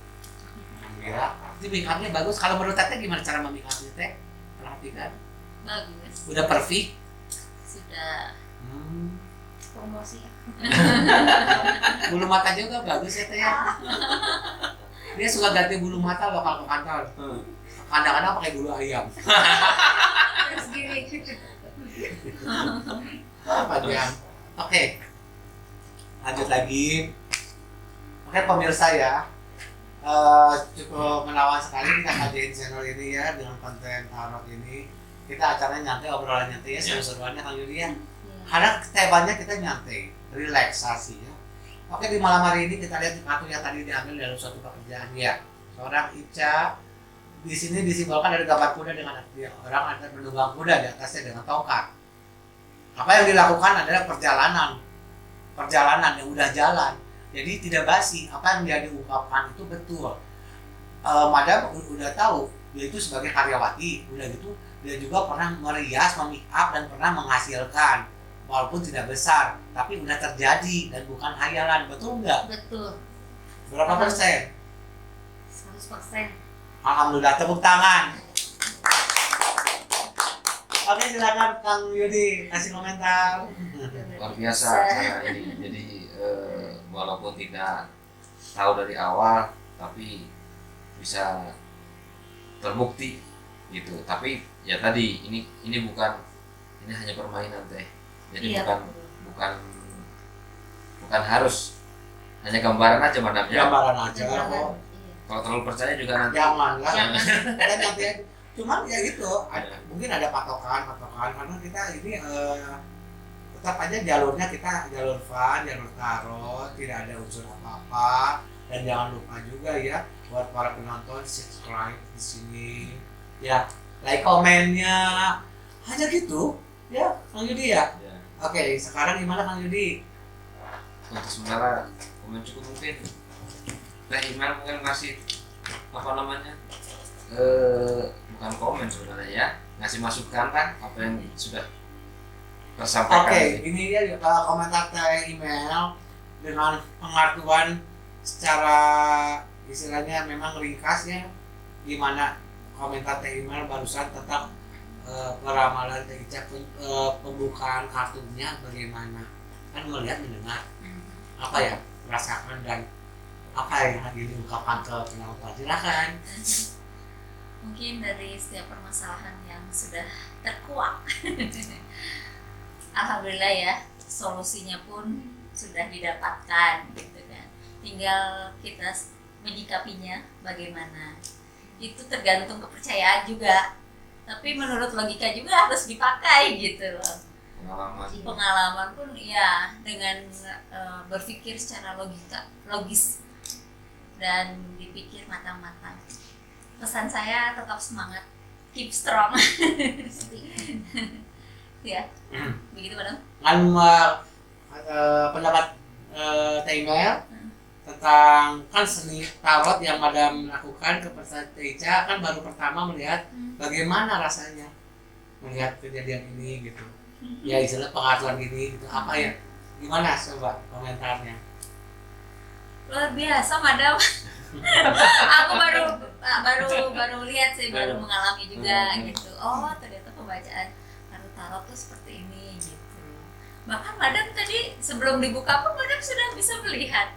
Ya, itu make-upnya bagus. Kalau menurut Teteh gimana cara memake up Teh? Perhatikan. Bagus. Udah perfect. Sudah. Promosi. Bulu mata juga bagus ya Teh ya. Dia suka ganti bulu mata loh kalau ke kantor. Kadang-kadang pakai bulu ayam. Terus gini. Apa dia? Oke. Lanjut lagi. Oke pemirsa ya. Cukup menawan sekali kita kajian channel ini ya dengan konten tarot ini. Kita acaranya nyantai, obrolan nyantai ya, seru-seruannya Kang Yudi ya. Karena temanya kita nyantai, relaksasi ya. Oke, di malam hari ini kita lihat kartu yang tadi diambil dalam suatu pekerjaan ya. Seorang Ica di sini disimbolkan dari gambar kuda dengan orang ada menunggang kuda di atasnya dengan tongkat. Apa yang dilakukan adalah perjalanan yang udah jalan. Jadi tidak basi, apa yang dia diungkapkan itu betul. Madam udah tahu dia itu sebagai karyawati, udah gitu dia juga pernah merias, make up dan pernah menghasilkan walaupun tidak besar, tapi udah terjadi dan bukan hayalan, betul nggak? Betul. Berapa persen? 100%. Alhamdulillah, tepuk tangan. Oke, silakan Kang Yudi kasih komentar. Luar biasa acara ini. Jadi walaupun tidak tahu dari awal, tapi bisa terbukti gitu. Tapi ya tadi ini hanya permainan Teh. Jadi Iya, bukan harus, hanya gambaran aja Madam ya. Gambaran aja kok. Iya. Kalau terlalu percaya juga nanti. Jangan lah. Jangan. Kita nanti cuman ya gitu. Mungkin ada patokan karena kita ini tetap aja jalurnya kita jalur fun, jalur tarot, tidak ada unsur apa-apa. Dan jangan lupa juga ya buat para penonton subscribe di sini, ya, like komennya, hanya gitu, ya, Kang Yudi ya. Ya. Oke, sekarang gimana Kang Yudi? Untuk sementara komen cukup mungkin. Teh email mungkin ngasih apa namanya? Bukan komen sebenarnya ya, ngasih masukan kan apa yang sudah tersampaikan. Oke, ini dia komentar teh email dengan pengartian secara istilahnya memang ringkas ya, gimana komentar teh email barusan tentang peramalan teh Ica, pembukaan kartunya bagaimana, kan melihat mendengar apa ya merasakan dan apa yang lagi diungkapkan ke penonton. Silakan. Mungkin dari setiap permasalahan yang sudah terkuak, alhamdulillah ya, solusinya pun sudah didapatkan gitu kan. Tinggal kita menyikapinya bagaimana. Itu tergantung kepercayaan juga. Tapi menurut logika juga harus dipakai gitu loh. Pengalaman pun ya dengan berpikir secara logis dan dipikir matang-matang. Pesan saya tetap semangat, keep strong. Ya, begitu madam. Kan pendapat teh email tentang kan seni tarot yang madam lakukan kepada Teh Ica, kan baru pertama melihat bagaimana rasanya melihat kejadian ini gitu. Ya istilah pengaturan gini gitu, apa ya, gimana coba komentarnya? Luar biasa madam. Aku baru lihat sih, baru mengalami juga gitu. Oh ternyata pembacaan kartu tarot tuh seperti ini gitu. Bahkan madam tadi sebelum dibuka pun madam sudah bisa melihat.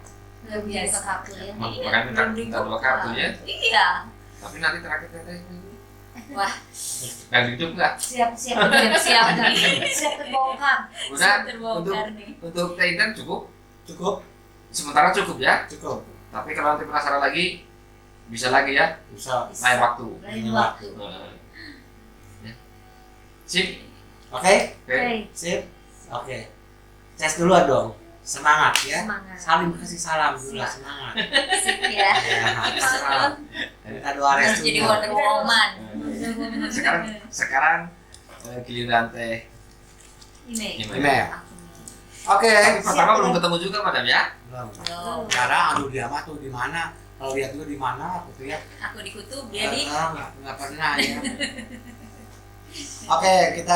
Luar biasa kartu ya. Iya, Bahkan belum minta dibuka. dua kartu ya. Iya. Tapi nanti terakhir teh Wah, nggak hidup nggak? Siap siap nih. siap terbongkar. Udah Siap untuk terbongkar nih. untuk teh Intan cukup. Cukup? Sementara cukup ya. Cukup. Tapi kalau nanti penasaran lagi bisa lagi ya, Bisa. lain waktu. Lain waktu. Ya. Sip. Oke? Oke. Sip? Oke. Tes duluan dong. Semangat ya. Semangat. Salim kasih salam dulu lah, semangat. Sip ya. Ya, salam. Kita doa restu. Jadi Wonder Woman. Sekarang giliran teh Ini. Email. Oke. Tapi pertama belum ketemu juga madam ya. Belum. Belum. Sekarang aduh dia mah tuh di mana? Kalau lihat dulu di mana aku tuh ya. Aku dikutub dia di. Nggak pernah ya. Oke, kita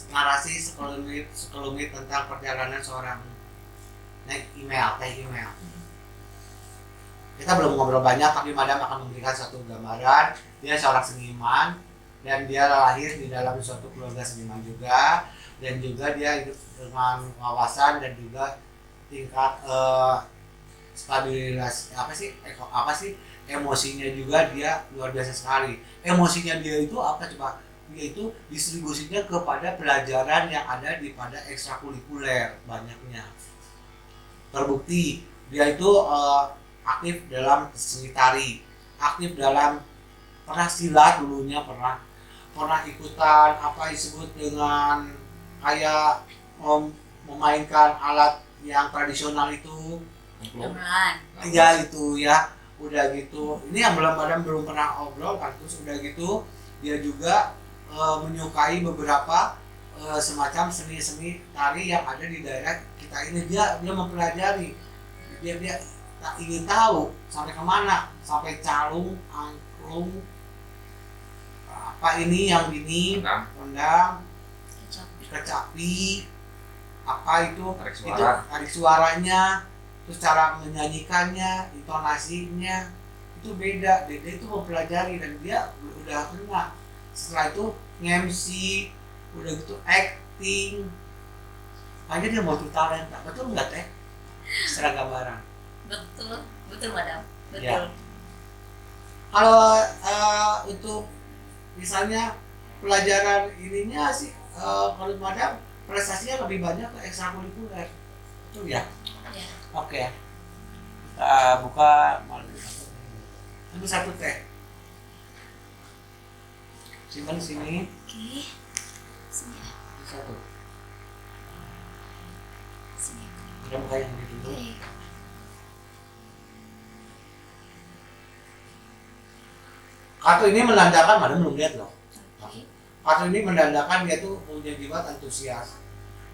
narasi sekelumit tentang perjalanan seorang teh email. Kita belum ngobrol banyak, tapi madam akan memberikan satu gambaran. Dia seorang seniman dan dia lahir di dalam suatu keluarga seniman juga, dan juga dia hidup dengan wawasan dan juga tingkat stabilitas apa sih emosinya juga dia luar biasa sekali. Emosinya dia itu apa coba? Dia itu distribusinya kepada pelajaran yang ada di pada ekstrakurikuler banyaknya. Terbukti dia itu aktif dalam seni tari, aktif dalam pernah silat dulunya, pernah ikutan apa disebut dengan kayak memainkan alat yang tradisional itu. Gamelan. Ya itu ya, udah gitu. Ini yang belum pernah obrol kan, terus udah gitu dia juga menyukai beberapa semacam seni-seni tari yang ada di daerah kita ini. Dia mempelajari, dia tak ingin tahu sampai kemana, sampai calung, angklung, apa ini yang ini, rendang, kecapi, apa itu, tarik suaranya, terus cara menyanyikannya, intonasinya itu beda itu mempelajari dan dia udah kena. Setelah itu nge-MC, udah gitu acting, makanya dia multi-talenta. Betul nggak teh? Secara gambaran. Betul madam. Betul. Ya. Kalau untuk misalnya pelajaran ininya sih, kalau madam prestasinya lebih banyak ke ekstrakurikuler, betul ya? Ya. Oke. Kita buka ambil satu teh. Simpan di sini. Oke. Sini. Satu. Sini. Kita buka yang ini dulu. Oke. Kartu ini menandakan, madam belum lihat loh. Oke. Kartu ini menandakan dia tuh punya jiwa antusias.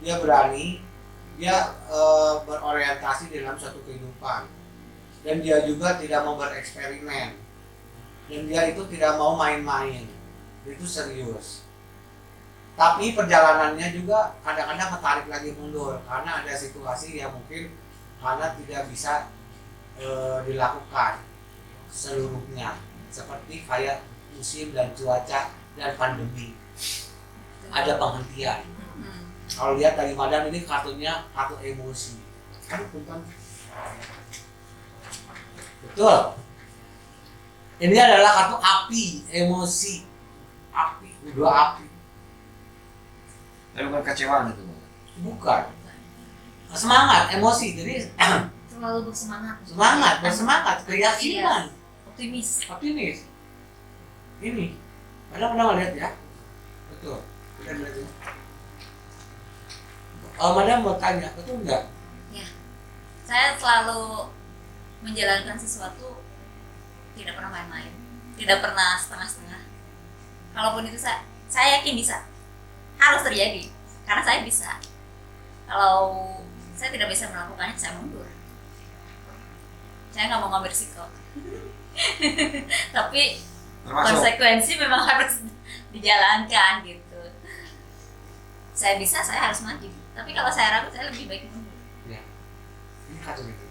Dia berani, dia berorientasi dalam suatu kehidupan. Dan dia juga tidak mau bereksperimen. Dan dia itu tidak mau main-main. Dia itu serius. Tapi perjalanannya juga kadang-kadang ketarik lagi mundur karena ada situasi yang mungkin karena tidak bisa dilakukan seluruhnya, seperti kayak musim dan cuaca dan pandemi, ada penghentian. Kalau lihat dari madam ini kartunya kartu emosi, kan punten. Betul. Ini adalah kartu api, emosi, api, dua api. Tapi bukan kecewaan itu. Bukan. Semangat, emosi. Jadi Terlalu bersemangat. bersemangat, keyakinan, Optimis. Ini. Madam lihat ya. Betul. Madam lihat ya. Madam mau tanya, betul nggak? Saya selalu menjalankan sesuatu tidak pernah main-main, tidak pernah setengah-setengah. Kalaupun itu saya yakin bisa, harus terjadi karena saya bisa. Kalau saya tidak bisa melakukannya, saya mundur. Saya nggak mau ngambil risiko. Tapi Termasuk konsekuensi memang harus dijalankan gitu. Saya bisa, saya harus maju. Tapi kalau saya ragu, saya lebih baik mundur. Ya. Ini kartu itu.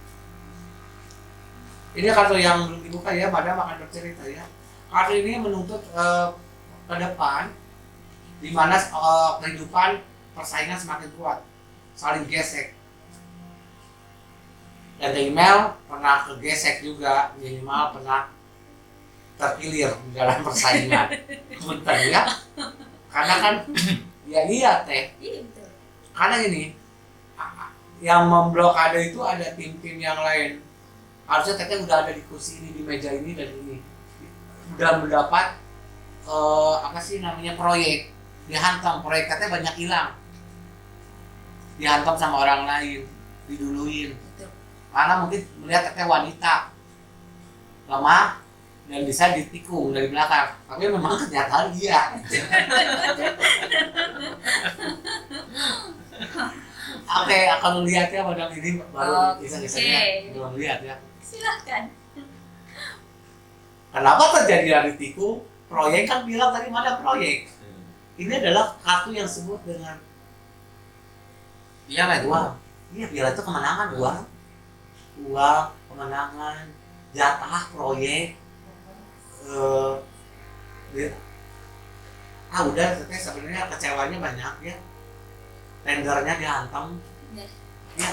Ini kartu yang belum dibuka ya, madam akan bercerita ya. Kartu ini menuntut ke depan, di mana kehidupan persaingan semakin kuat, saling gesek. Dan email pernah kegesek juga, minimal pernah terkilir di dalam persaingan. Bentar ya, karena kan ya iya teh. Iya betul. Karena gini, yang memblokade itu ada tim-tim yang lain. Harusnya teteh udah ada di kursi ini, di meja ini dan ini, udah mendapat apa sih namanya proyek, dihantam proyek teteh banyak hilang, dihantam sama orang lain, diduluin. Betul. Karena mungkin melihat teteh wanita lemah dan bisa ditikung dari belakang, tapi memang kenyataan iya. Oke, akan lihat ya madam ini baru kisah-kisahnya belum lihat ya. Silahkan. Kenapa terjadi dari tikung? Proyek kan bilang tadi madam proyek. Ini adalah kartu yang disebut dengan iya lah itu. uang. Iya, piala itu kemenangan, uang, kemenangan, jatah proyek. Udah, tapi sebenarnya kecewanya banyak ya. Tendernya dihantam. Ya. Ya.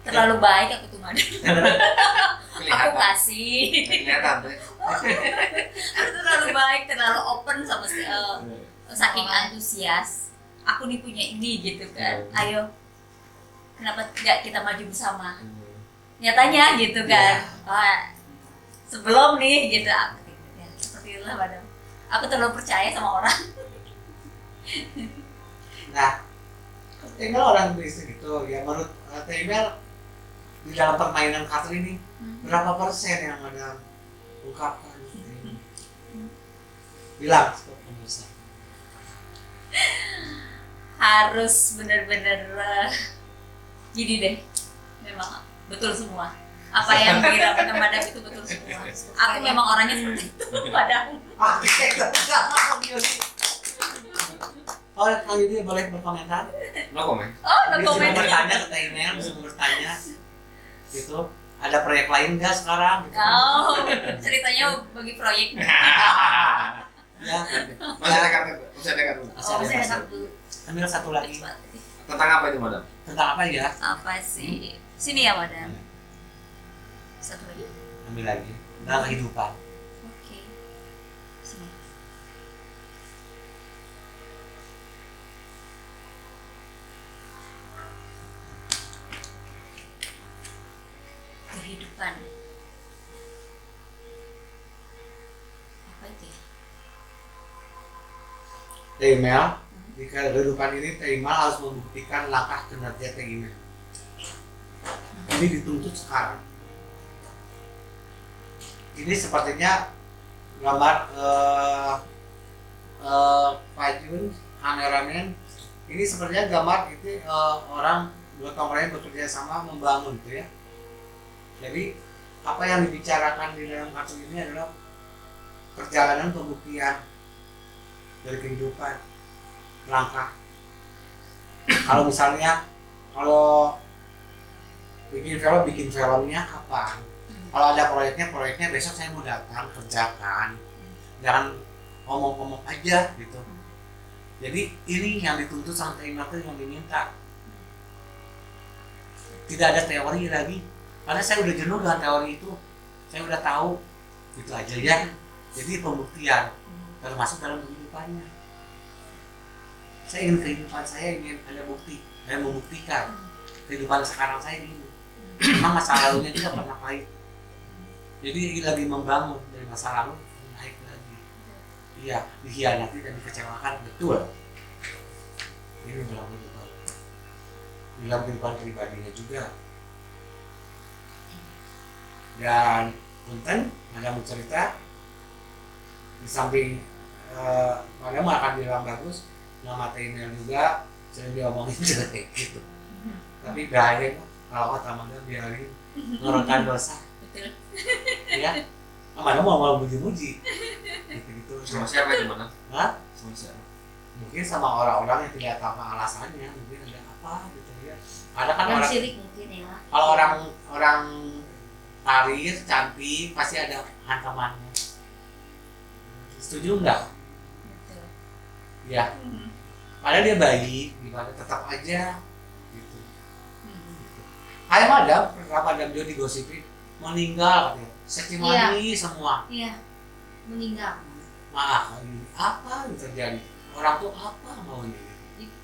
Terlalu baik aku tuh madam. Aku Kelihatan. kasih. Kelihatan tuh. Aku terlalu baik, terlalu open sama saking antusias. Aku nih punya ini gitu kan. Ayo, kenapa nggak kita maju bersama? Nyatanya gitu kan. Wah, sebelum nih gitu. Ya, seperti itulah madam. Aku terlalu percaya sama orang. Nah, email orang Indonesia gitu ya, menurut email di dalam permainan kartu ini berapa persen yang ada ungkapkan? Bilang ke pemirsa. Harus benar-benar gini deh, memang betul semua apa yang dirasakan madam itu betul semua. Aku memang orangnya seperti itu madam. Oh, Kang Yudi boleh berkomentar? No comment. Oh, no Bisa comment. bertanya ke email, bisa bertanya. Gitu. Ada proyek lain nggak sekarang? Gitu. Oh, ceritanya bagi proyek. Ya. Masih ada kartu. Masih ada kartu. Masih Oh, ada saya satu. satu. Ambil satu lagi. Tentang apa itu madam? Tentang apa ya? Apa sih? Sini ya madam. Satu lagi. Ambil lagi. Tentang kehidupan. Oke. Sini. Kehidupan. Apa itu ya? Email di kehidupan ini email harus membuktikan langkah kinerja email. Ini dituntut sekarang. Ini sepertinya gambar Pak Jun, kameramen, ini sebenarnya gambar itu orang gotong royong bekerja sama membangun gitu ya. Jadi apa yang dibicarakan di dalam kartu ini adalah perjalanan pembuktian dari kehidupan, langkah. Kalau misalnya bikin filmnya kapan? Kalau ada proyeknya besok saya mau datang kerjakan, jangan ngomong-ngomong aja gitu. Jadi ini yang dituntut sama Trinata yang diminta. Tidak ada teori lagi, karena saya udah jenuh dengan teori itu. Saya udah tahu itu aja ya. Jadi pembuktian termasuk dalam kehidupannya. Saya ingin kehidupan saya ingin ada bukti, saya membuktikan kehidupan sekarang saya ini. Memang masa lalunya tidak pernah pahit. Jadi ini lagi membangun dari masa lalu naik lagi. Iya, dikhianati dan dikecewakan, betul. Ini dalam kehidupan pribadinya juga. Dan punten, ada mau cerita di samping Madam akan bilang bagus, nama email juga sering diomongin jelek gitu. Tapi biarin, kalau kata Madam biarin ngorokkan dosa. Betul. Ya, Madam mau muji-muji. Gitu-gitu. Sama siapa itu mana? Hah? Sama siapa? Mungkin sama orang-orang yang tidak tahu alasannya, mungkin ada apa gitu ya. Ada kan Yang orang, sirik mungkin ya. kalau orang karir cantik pasti ada hantamannya. Setuju nggak? Betul. Ya. Padahal dia baik, gimana tetap aja gitu. Kayak Madam juga digosipin meninggal katanya. Seksi mani semua. Iya, meninggal. Maaf, apa yang terjadi? Orang tuh apa maunya gitu.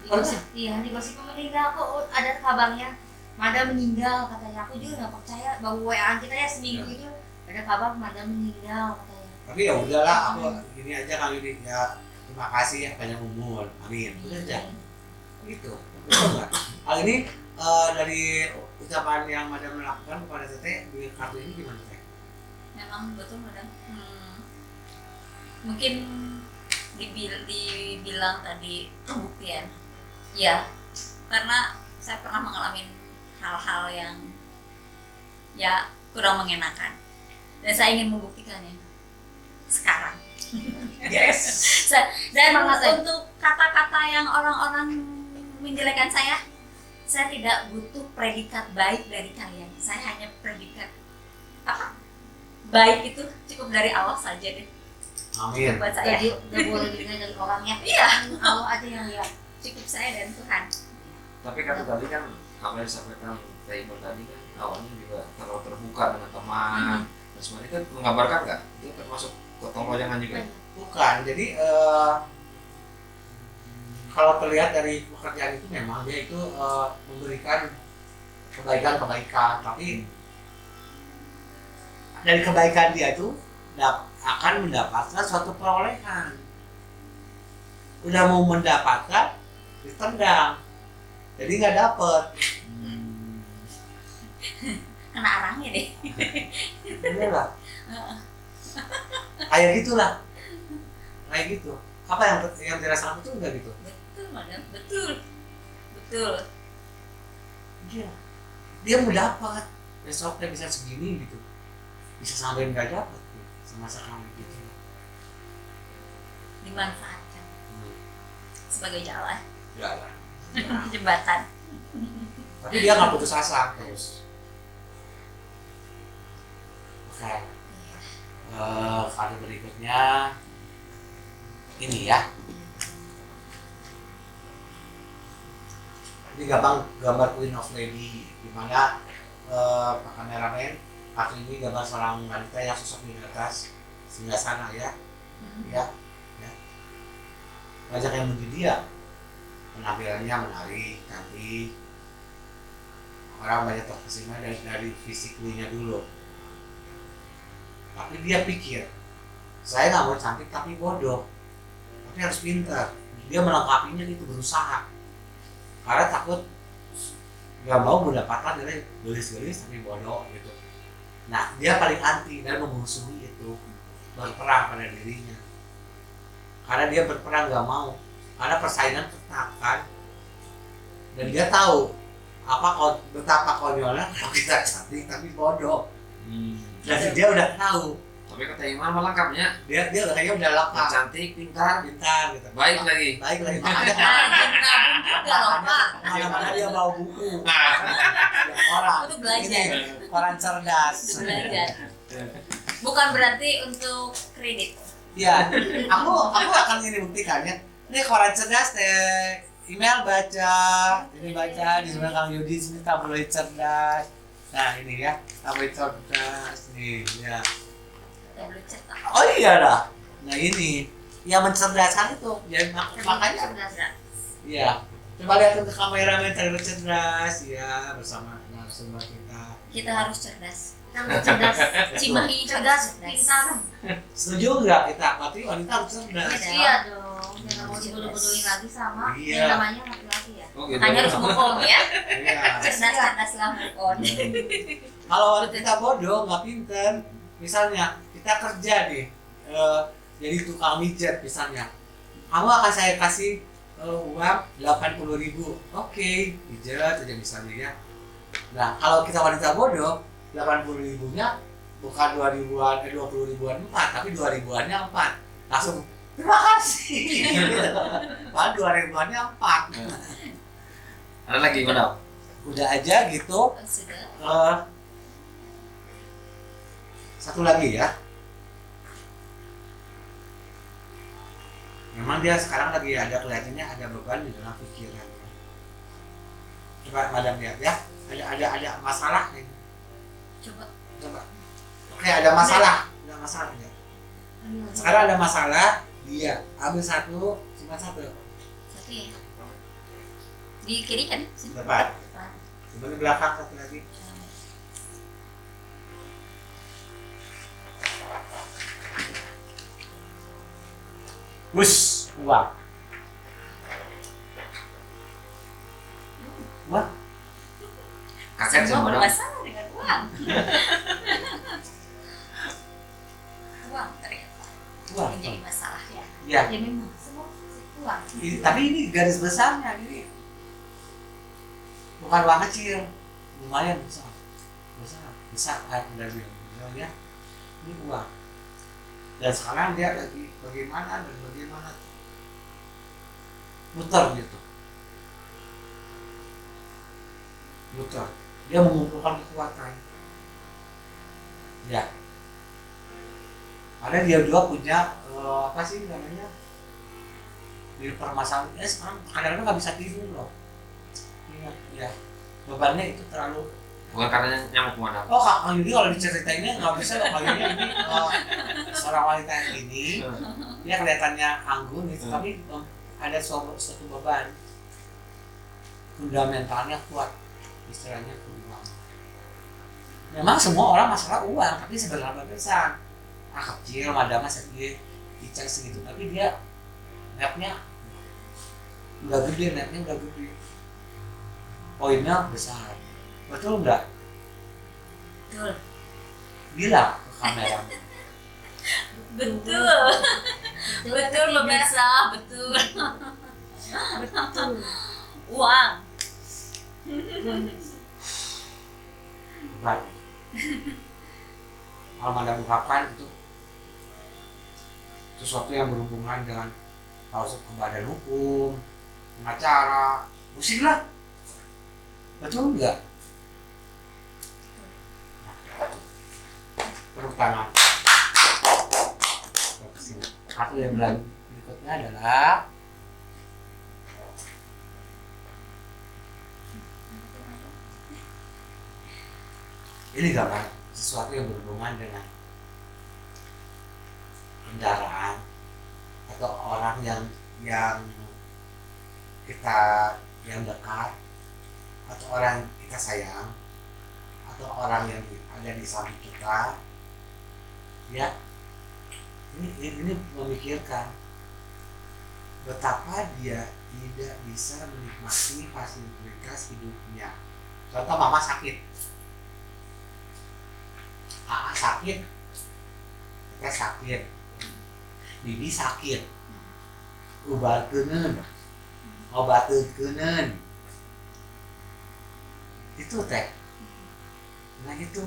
Digosip meninggal kok ada kabarnya. Mada meninggal katanya. Aku juga nggak percaya bahwa WA kita ya seminggu itu ada kabar Mada meninggal katanya. Tapi ya udahlah, aku ini aja kali ini ya, terima kasih ya banyak umur, amin. Udah aja, gitu. Betul nggak? Hal ini dari ucapan yang Madam lakukan kepada Teteh di kartu ini gimana Teh? Memang betul Madam. Mungkin dibilang tadi pembuktian. Ya, karena saya pernah mengalami hal-hal yang ya kurang mengenakan dan saya ingin membuktikannya sekarang. Yes. Dan untuk kata-kata yang orang-orang menjelekkan saya tidak butuh predikat baik dari kalian. Saya hanya predikat apa? Baik itu cukup dari Allah saja deh. Amin. Buat saya. Jadi udah boleh dilihat dari orangnya. Iya. Allah aja yang lihat. Cukup saya dan Tuhan. Tapi kan tadi kan apa yang disampaikan Taiber tadi kan awalnya juga terlalu terbuka dengan teman. Dan sebenarnya kan menggambarkan nggak? Itu termasuk gotong royongan juga. Bukan, jadi kalau terlihat dari pekerjaan itu memang dia itu memberikan kebaikan-kebaikan, tapi dari kebaikan dia itu akan mendapatkan suatu perolehan. Udah mau mendapatkan, ditendang, jadi nggak dapet. Kena arangnya deh. Iya lah. Kayak gitulah. Kayak gitu. Apa yang dirasakan itu enggak gitu? Betul Madam, betul. Iya. Dia mau dapat. Besok dia bisa segini gitu. Bisa sampai nggak dapat gitu. Sama sekali gitu. Dimanfaatkan sebagai jalan, Jalan. jembatan. Tapi dia nggak putus asa terus. Oke. Kali berikutnya ini ya. Ini gambar Queen of Lady, di mana Pak kameramen kartu ini gambar seorang wanita yang sosok di atas singgasana ya. Ya. Banyak yang memuji dia, penampilannya menarik, cantik. Orang banyak terkesima dari fisiknya dulu. Tapi dia pikir, saya nggak mau cantik tapi bodoh, tapi harus pintar. Dia melengkapinya itu berusaha, karena takut nggak mau mendapatkan dari gelis-gelis tapi bodoh gitu. Nah, dia paling anti dan memusuhi itu, berperang pada dirinya. Karena dia berperang nggak mau, karena persaingan ketat kan. Dan dia tahu betapa konyolnya kalau kita cantik tapi bodoh. Dan dia udah tahu. Tapi kata Iman malah lengkapnya. Dia udah kayaknya udah lengkap. Cantik, pintar, Gitu. baik lagi. Baik lagi. Mana dia bawa buku. Orang. Untuk belajar. Ini orang cerdas. Belajar. Bukan berarti untuk kredit. Iya, aku akan ini buktikannya. Ini koran cerdas teh. Email baca, ini baca di sebelah Kang Yudi sini tabloid cerdas. Nah ini ya, tabloid cerdas nih ya. Tabloid cetak. Oh iya dah. Nah ini yang mencerdaskan itu. Ya makanya. Cerdas. Iya. Coba lihat ke kamera tabloid cerdas ya bersama narasumber kita. Kita harus cerdas. Kita harus cerdas. Cimahi Cerdas, pintar. Setuju nggak kita? Berarti wanita harus cerdas. Iya dong. Jangan mau dibodoh-bodohin lagi sama Iya. yang namanya laki-laki ya. Oh gitu. Makanya harus move on ya. Iya. Cerdas-cerdaslah move on. Kalau kita bodoh nggak pinter, misalnya kita kerja nih, jadi tukang mijet misalnya, kamu akan saya kasih uang 80.000, oke, mijet aja misalnya ya. Nah kalau kita wanita bodoh, 80.000-nya bukan 2 ribuan, 20 ribuan 4, tapi 2 ribuannya 4, langsung terima kasih. Padahal 2 ribuannya 4. Ada lagi mana? Udah aja gitu. Sudah. Satu lagi ya. Memang dia sekarang lagi ada kelihatannya ada beban di dalam pikiran. Coba madam lihat ya. Ada masalah nih. Coba. Oke, ada masalah. Ada masalah ya. Sekarang ada masalah, dia ambil satu, cuma satu. Satu ya. Di kiri kan? Sini. Depan. Coba di belakang satu lagi. Wush, uang. Wah, Kaget Semua sama dong. bermasalah dengan uang. Uang ternyata uang. menjadi masalah ya. Ya, Ya memang semua uang. tapi ini garis besarnya ini bukan uang kecil, lumayan besar dari ya. Ini uang. Dan sekarang dia lagi bagaimana muter gitu. Muter. Dia mengumpulkan kekuatan. Ya. Karena dia juga punya apa sih namanya? Di permasalahan sekarang kadang-kadang nggak bisa tidur loh. Ingat ya. Bebannya itu terlalu. Bukan karena nyamuk mana? Oh Kak Yudi kalau diceritainnya nggak bisa loh. Kak Yudi ini seorang wanita yang ini dia kelihatannya anggun gitu, tapi ada suatu beban fundamentalnya kuat, istilahnya uang. Memang semua orang masalah uang, tapi sebenarnya besar. Kecil, madama segini, dicek segitu, tapi dia netnya udah gede, poinnya besar. Betul nggak? Betul. Bilang ke kamera. Betul. Betul pemirsa, betul. Betul. Uang. Baik. Kalau ada ungkapan itu sesuatu yang berhubungan dengan badan hukum, pengacara, pusing lah. Betul nggak? Pertama, satu yang berikutnya adalah ini gambar sesuatu yang berhubungan dengan kendaraan atau orang yang kita yang dekat atau orang yang kita sayang atau orang yang ada di samping kita ya. Ini memikirkan betapa dia tidak bisa menikmati fasilitas hidupnya. Contoh mama sakit, sakit, teteh sakit, bibi sakit, ubarkeun, obateukeuneun, itu teh. Nah itu,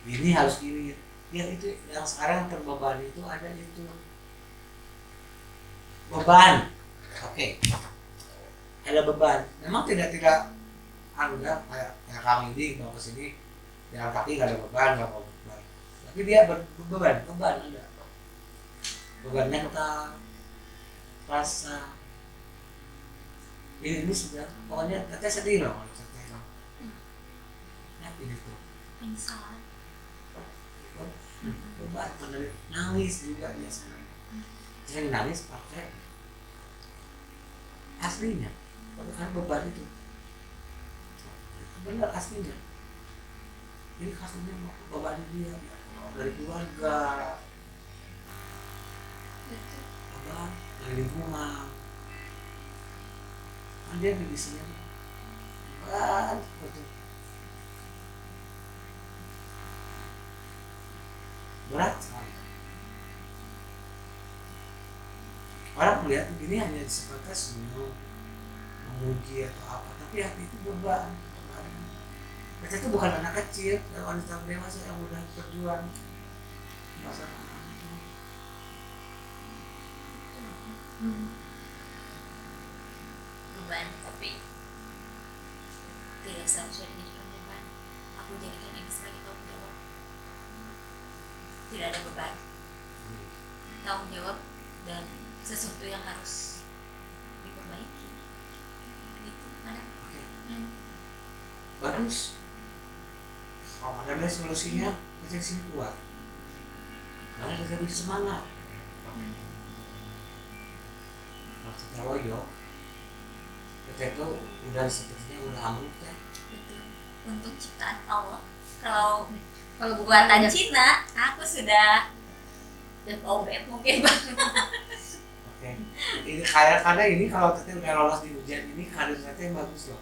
ini harus gini. Ya itu yang sekarang terbebani itu ada itu beban. Oke. Ada beban. Memang tidak enggak kayak kami ini kalau kesini jalan kaki nggak ada beban, nggak mau beban. Tapi dia beban ada. Beban mental, rasa. Ini sudah pokoknya teteh sedih loh, teteh. Ya ini tuh. Pingsan. Beban, nangis juga biasanya. Sering nangis pakai aslinya, bukan beban itu. Benar aslinya. Ini kasusnya beban dia dari keluarga, beban dari lingkungan. Kan dia di sini beban betul. Berat sekali. Orang melihat begini hanya sebatas senyum, memuji atau apa, tapi hati itu beban. Kita itu bukan anak kecil, wanita dewasa yang udah berjuang masa Beban, tapi tidak seharusnya dijadikan beban. Aku jadikan ini sebagai tanggung jawab. Tidak ada beban, tanggung jawab dan sesuatu yang harus diperbaiki. Itu ada. bagus. Kalau ada solusinya, kita sini kuat. Karena kita lebih semangat. Maksudnya loyo, kita itu udah sepertinya udah amruk teh. Betul. Untuk ciptaan Allah. Kalau buatan Cina, aku sudah obet mungkin banget. Oke. Ini karena ini kalau teteh udah lolos di ujian ini karir teteh bagus loh.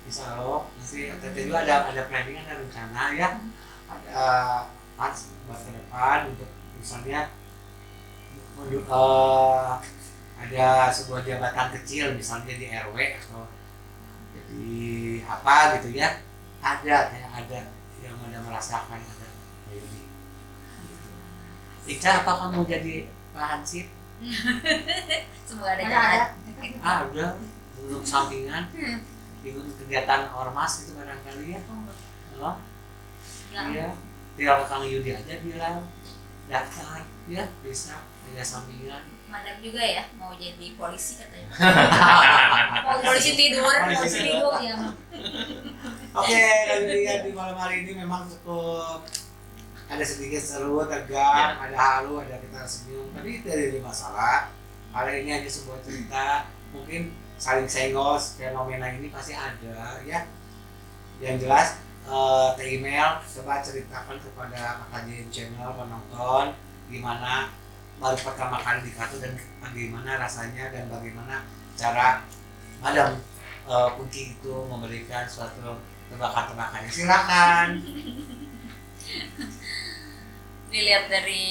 Insya Allah nanti teteh juga ada planning, ada rencana ya, ada pas buat ke depan untuk misalnya ada sebuah jabatan kecil misalnya di RW atau jadi apa gitu ya, ada yang ada merasakan ada ini. Ica, apa kamu jadi Hansip? Semoga ada jalan. Udah belum sampingan ikut kegiatan ormas itu barangkali ya. Oh, iya, tinggal ke Kang Yudi aja bilang daftar ya, bisa ada sampingan. Madam juga ya mau jadi polisi katanya. Polisi tidur ya. Oke, dan di malam hari ini memang cukup ada sedikit seru, tegang, ada halu, ada kita senyum. Tapi tidak ada masalah. Hari ini hanya sebuah cerita, mungkin saling senggol, fenomena ini pasti ada ya. Yang jelas email, coba ceritakan kepada KJN Channel penonton gimana baru pertama kali di kartu dan bagaimana rasanya dan bagaimana cara Madam Punci itu memberikan suatu tebakan-tebakannya. Silakan. Dilihat dari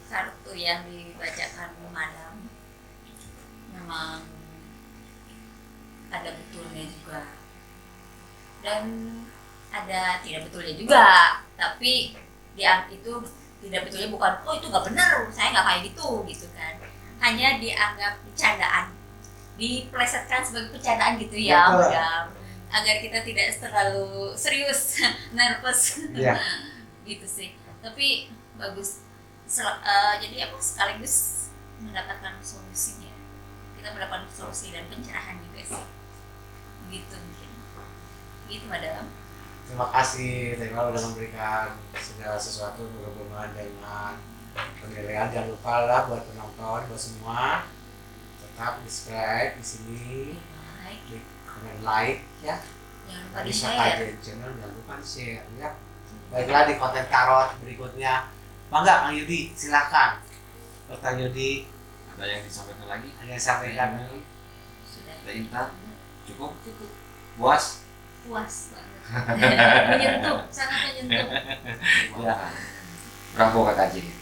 kartu yang dibacakan Madam, memang ada betulnya juga dan ada tidak betulnya juga, tapi itu tidak betulnya bukan itu nggak benar, saya nggak kayak gitu kan, hanya dianggap bercandaan, diplesetkan sebagai bercandaan gitu ya Madam, agar kita tidak terlalu serius nervous gitu sih. Tapi bagus, jadi apa sekaligus mendapatkan solusinya, kita mendapatkan solusi dan pencerahan juga sih, gitu mungkin gitu Madam. Terima kasih Tegal sudah memberikan segala sesuatu berhubungan dengan penilaian. Jangan lupa lah buat penonton, buat semua tetap subscribe di sini, klik komen like ya, Jangan lupa di share channel, jangan lupa di share ya. Baiklah, di konten tarot berikutnya, mangga Kang Yudi silakan. Kang Yudi, Ada yang disampaikan lagi? ada yang sampaikan lagi? Sudah. Ada Intan? Cukup? Puas? puas banget. Menyentuh, sangat menyentuh. Ya. Bravo Kakak Jin.